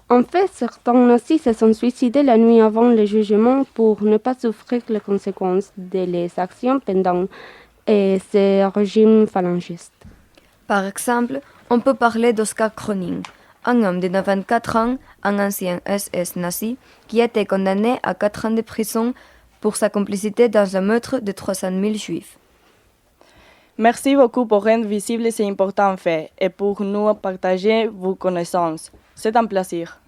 En fait, certains nazis se sont suicidés la nuit avant le jugement pour ne pas souffrir les conséquences de leurs actions pendant ce régime phalangiste. Par exemple, on peut parler d'Oskar Kroning, un homme de 94 ans, un ancien SS nazi, qui a été condamné à 4 ans de prison pour sa complicité dans un meurtre de 300 000 juifs. Merci beaucoup pour rendre visible ces importants faits et pour nous partager vos connaissances. C'est un plaisir.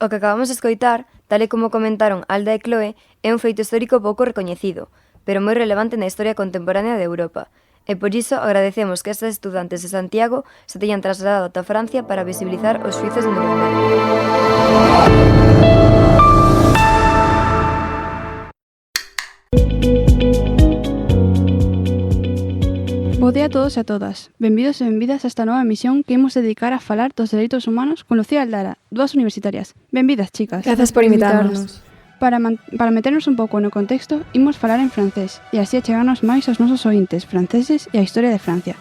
O que acabamos de escoitar, tal e como comentaron Alda e Chloe, é un feito histórico pouco recoñecido, pero moi relevante na historia contemporánea de Europa. E por iso agradecemos que estas estudantes de Santiago se teñan trasladado ata Francia para visibilizar os xuízos de Nuremberg. Bo día a todos e a todas. Benvidos e benvidas a esta nova emisión que imos dedicar a falar dos dereitos humanos con Lucía e Aldara, dúas universitarias. Benvidas, chicas. Gracias por invitarnos. Para meternos un pouco no contexto, imos falar en francés e así achegarnos máis aos nosos ointes franceses e a historia de Francia.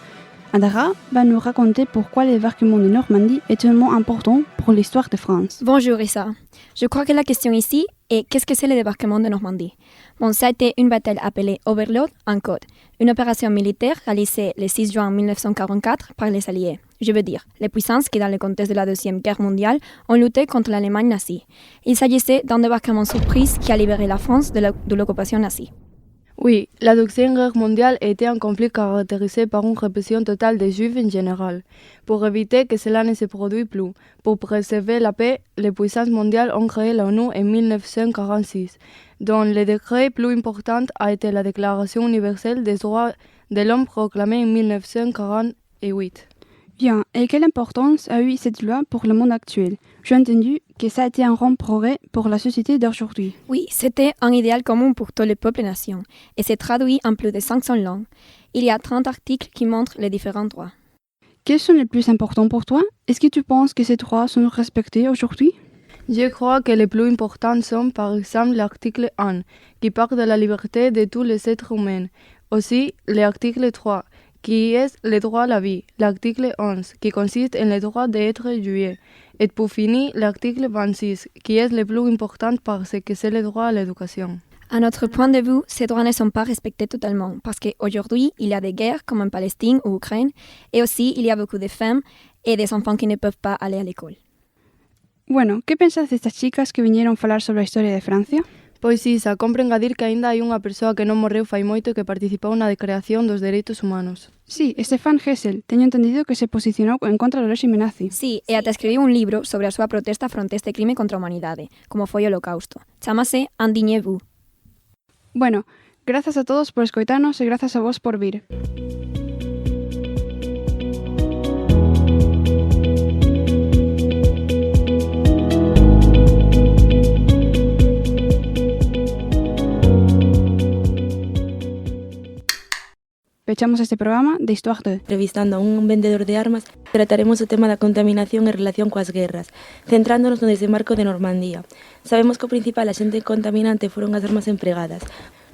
Aldara va nous raconter pourquoi le débarquement de Normandie est tellement important pour l'histoire de France. Bonjour Issa. Je crois que la question ici est qu'est-ce que c'est le débarquement de Normandie? Bon, ça a été une bataille appelée Overlord en Côte, une opération militaire réalisée le 6 juin 1944 par les Alliés. Je veux dire, les puissances qui, dans le contexte de la Deuxième Guerre mondiale, ont lutté contre l'Allemagne nazie. Il s'agissait d'un débarquement surprise qui a libéré la France de l'occupation nazie. Oui, la Deuxième Guerre mondiale était un conflit caractérisé par une répression totale des Juifs en général. Pour éviter que cela ne se produise plus, pour préserver la paix, les puissances mondiales ont créé l'ONU en 1946, dont le décret plus important a été la Déclaration universelle des droits de l'homme proclamée en 1948. Bien, et quelle importance a eu cette loi pour le monde actuel? J'ai entendu que ça a été un grand progrès pour la société d'aujourd'hui. Oui, c'était un idéal commun pour tous les peuples et nations, et c'est traduit en plus de 500 langues. Il y a 30 articles qui montrent les différents droits. Quels sont les plus importants pour toi? Est-ce que tu penses que ces droits sont respectés aujourd'hui? Je crois que les plus importants sont par exemple l'article 1, qui parle de la liberté de tous les êtres humains. Aussi, l'article 3, qui est le droit à la vie, l'article 11, qui consiste en le droit d'être juif, et pour finir, l'article 26, qui est le plus important parce que c'est le droit à l'éducation. À notre point de vue, ces droits ne sont pas respectés totalement, parce qu'aujourd'hui, il y a des guerres comme en Palestine ou Ukraine, et aussi il y a beaucoup de femmes et des enfants qui ne peuvent pas aller à l'école. Bueno, que pensas destas chicas que viñeron falar sobre a historia de Francia? Pois Isa, compre engadir que aínda hai unha persoa que non morreu fai moito e que participou na decreación dos dereitos humanos. Sí, Stefan Hessel. Teño entendido que se posicionou en contra do réxime nazi. Sí, e ata escribiu un libro sobre a súa protesta fronte a este crime contra a humanidade, como foi o Holocausto. Chámase Indignez-vous. Bueno, grazas a todos por escoitarnos e grazas a vos por vir. Pechamos este programa de Histoire 2. Entrevistando a un vendedor de armas, trataremos o tema da contaminación en relación coas guerras, centrándonos no desembarco de Normandía. Sabemos que o principal axente contaminante foron as armas empregadas.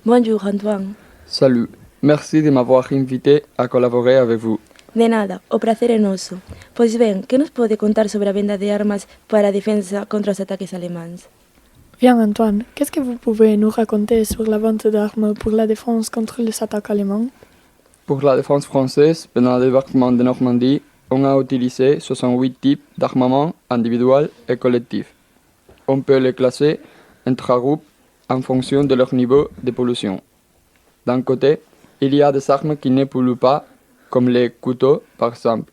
Bonjour, Antoine. Salut, merci de m'avoir invité a collaborer avec vous. De nada, o prazer é noso. Pois ben, que nos pode contar sobre a venda de armas para a defensa contra os ataques alemáns? Bien Antoine, qu'est-ce que vous pouvez nous raconter sur la vente d'armes pour la défense contre les attaques allemandes? Pour la défense française, pendant le débarquement de Normandie, on a utilisé 68 types d'armements individuels et collectifs. On peut les classer en 3 groupes en fonction de leur niveau de pollution. D'un côté, il y a des armes qui ne polluent pas, comme les couteaux par exemple.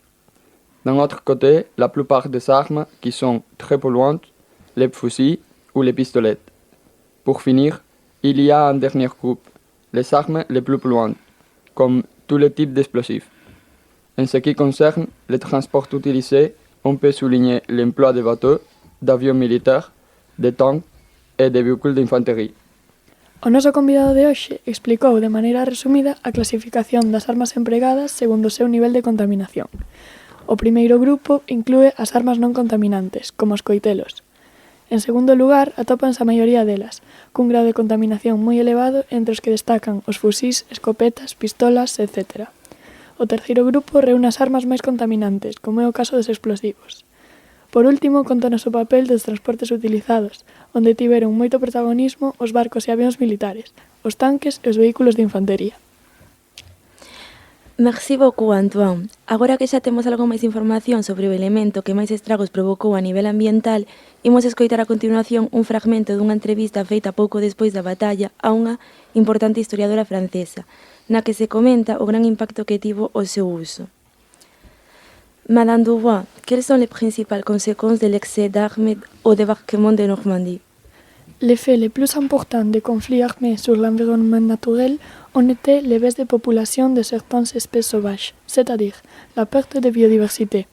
D'un autre côté, la plupart des armes qui sont très polluantes, les fusils ou les pistolets. Pour finir, il y a un dernier groupe, les armes les plus polluantes, comme tous les types d'explosifs. En ce qui concerne les transports utilisés, on peut souligner l'emploi de bateaux, d'avions militaires, de tanques e de véhiculos d'infantería. O noso convidado de hoxe explicou de maneira resumida a clasificación das armas empregadas segundo o seu nivel de contaminación. O primeiro grupo inclúe as armas non contaminantes, como os coitelos. En segundo lugar, atópanse a maioría delas, cun grado de contaminación moi elevado entre os que destacan os fusís, escopetas, pistolas, etc. O terceiro grupo reúne as armas máis contaminantes, como é o caso dos explosivos. Por último, contanos o papel dos transportes utilizados, onde tiveron moito protagonismo os barcos e avións militares, os tanques e os vehículos de infantería. Merci beaucoup, Antoine. Agora que xa temos algo máis información sobre o elemento que máis estragos provocou a nivel ambiental, imos escoitar a continuación un fragmento dunha entrevista feita pouco despois da batalla a unha importante historiadora francesa, na que se comenta o gran impacto que tivo o seu uso. Madame Dubois, quelles sont les principales conséquences de l'excès d'armes au débarquement de Normandie? L'effet le plus important des conflits armés sur l'environnement naturel ont été les baisses de population de certaines espèces sauvages, c'est-à-dire la perte de biodiversité.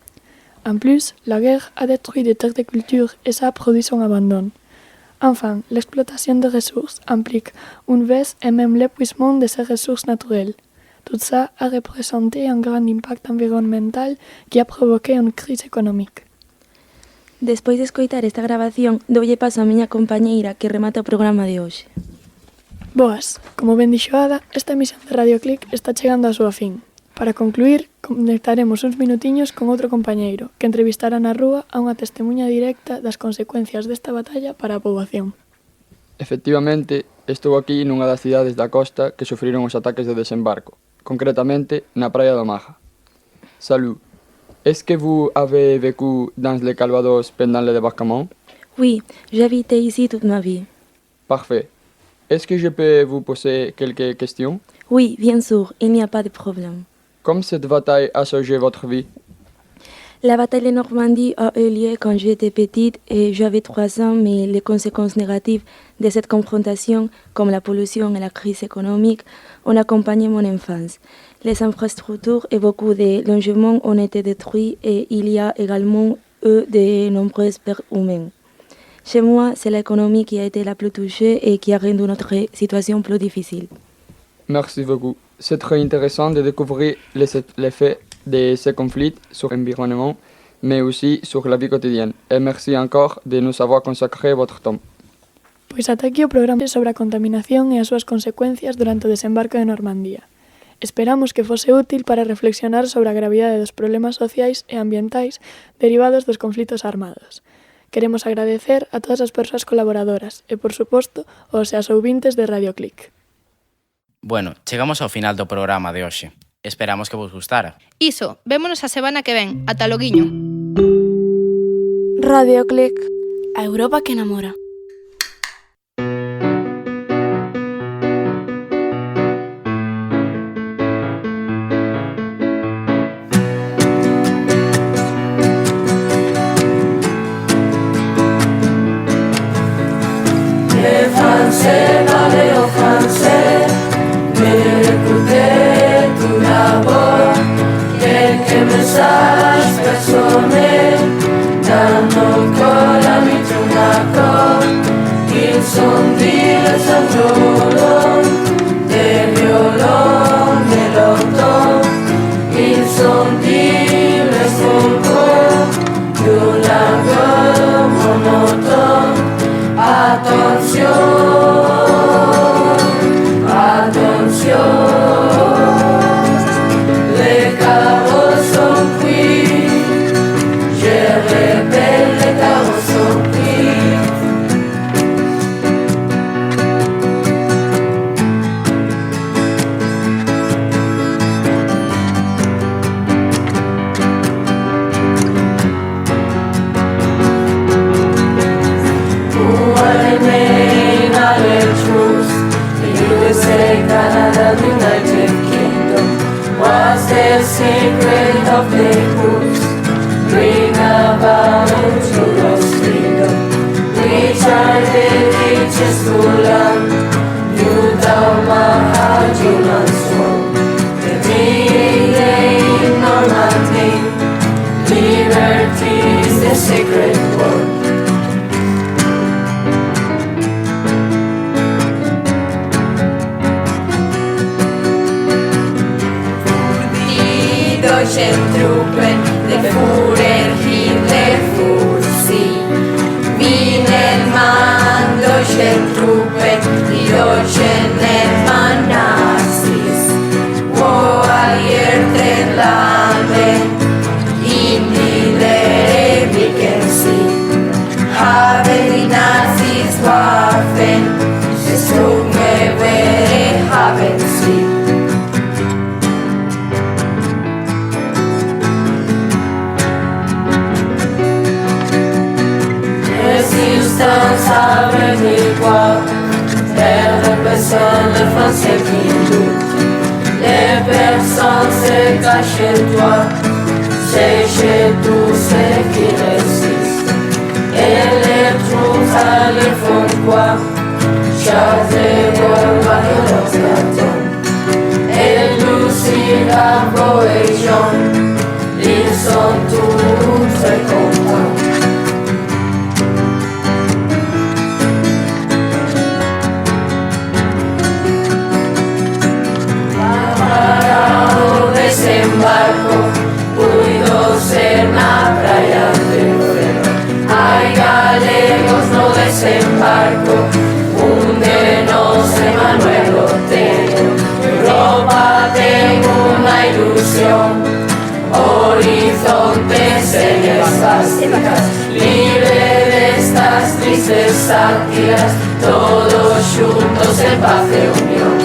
En plus, la guerre a détruit des terres de culture et ça a produit son abandon. Enfin, l'exploitation des ressources implique une baisse et même l'épuisement de ces ressources naturelles. Tout ça a représenté un grand impact environmental qui a provoqué une crise économique. Despois de escoitar esta grabación, doulle paso a miña compañeira que remata o programa de hoxe. Boas, como ben dixo Ada, esta emisión de Radio Click está chegando á súa fin. Para concluir, conectaremos uns minutiños con outro compañeiro, que entrevistará na rúa a unha testemunha directa das consecuencias desta batalla para a poboación. Efectivamente, estou aquí nunha das cidades da costa que sufriron os ataques de desembarco, concretamente na praia do Maja. Salut. Est-ce que vous avez vécu dans le Calvados pendant le débarquement? Oui, j'ai habité ici toute ma vie. Parfait. Est-ce que je peux vous poser quelques questions? Oui, bien sûr, il n'y a pas de problème. Comme cette bataille a changé votre vie? La bataille de Normandie a eu lieu quand j'étais petite et j'avais 3 ans, mais les conséquences négatives de cette confrontation, comme la pollution et la crise économique, ont accompagné mon enfance. Les infrastructures et beaucoup de logements ont été détruits et il y a également eu de nombreuses pertes humaines. Chez moi, c'est l'économie qui a été la plus touchée et qui a rendu notre situation plus difficile. Merci beaucoup. C'est très intéressant de découvrir l'effet de ces conflits sur l'environnement, mais aussi sur la vie quotidienne. Et merci encore de nous avoir consacré votre temps. Pois ata aquí o programa sobre a contaminación e as súas consecuencias durante o desembarco de Normandía. Esperamos que fose útil para reflexionar sobre a gravidade dos problemas sociais e ambientais derivados dos conflitos armados. Queremos agradecer a todas as persoas colaboradoras e, por suposto, aos e as ouvintes de Radio Click. Bueno, chegamos ao final do programa de hoxe. Esperamos que vos gustara. Iso, vémonos a semana que ven. Ata loguiño. Radio Click. A Europa que enamora. Les Français parlent au français, mais écoutez tout d'abord quelques messages personnels dans nos corps, amis d'un accord. Ils sont dits les violons, des violons de l'automne. Ils sont dits les concours d'une langue monotone. Attention, attention, les carreaux sont cuits, je répète, les carreaux sont cuits. Canada, the United Kingdom, was the secret of the books, bring about to us freedom, which are the riches to learn, you down my heart, you must know, the day in Normandy, liberty is the secret word. Deutschen Truppen, der Führer Hitler fuhr sie. Wie nennt man deutsche Truppen? Die Deutschen nennt man Nazis. Wo alliierte landen, in die Leere blicken sie. Haben die Nazis Waffen, gesunge Wehre haben sie. Sans venir voir, les personnes, les Français qui doutent, les personnes se cachent toi, sais chez tous ceux qui résistent. Et les troupes allaient font quoi? Chasser vos violents. Et Lucie, Garbo et Jean, ils sont tous très contents. Para o desembarco puido ser na praia de Fero. Hai galegos no desembarco, un de nós é Manuel Otero. Europa ten unha ilusión, horizontes en esvásticas, libre destas tristes sátiras, todos xuntos en paz e unión.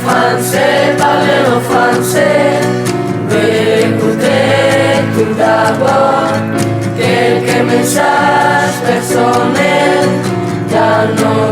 Français, parlez-le français, écoutez tout d'abord quelques messages personnels dans nos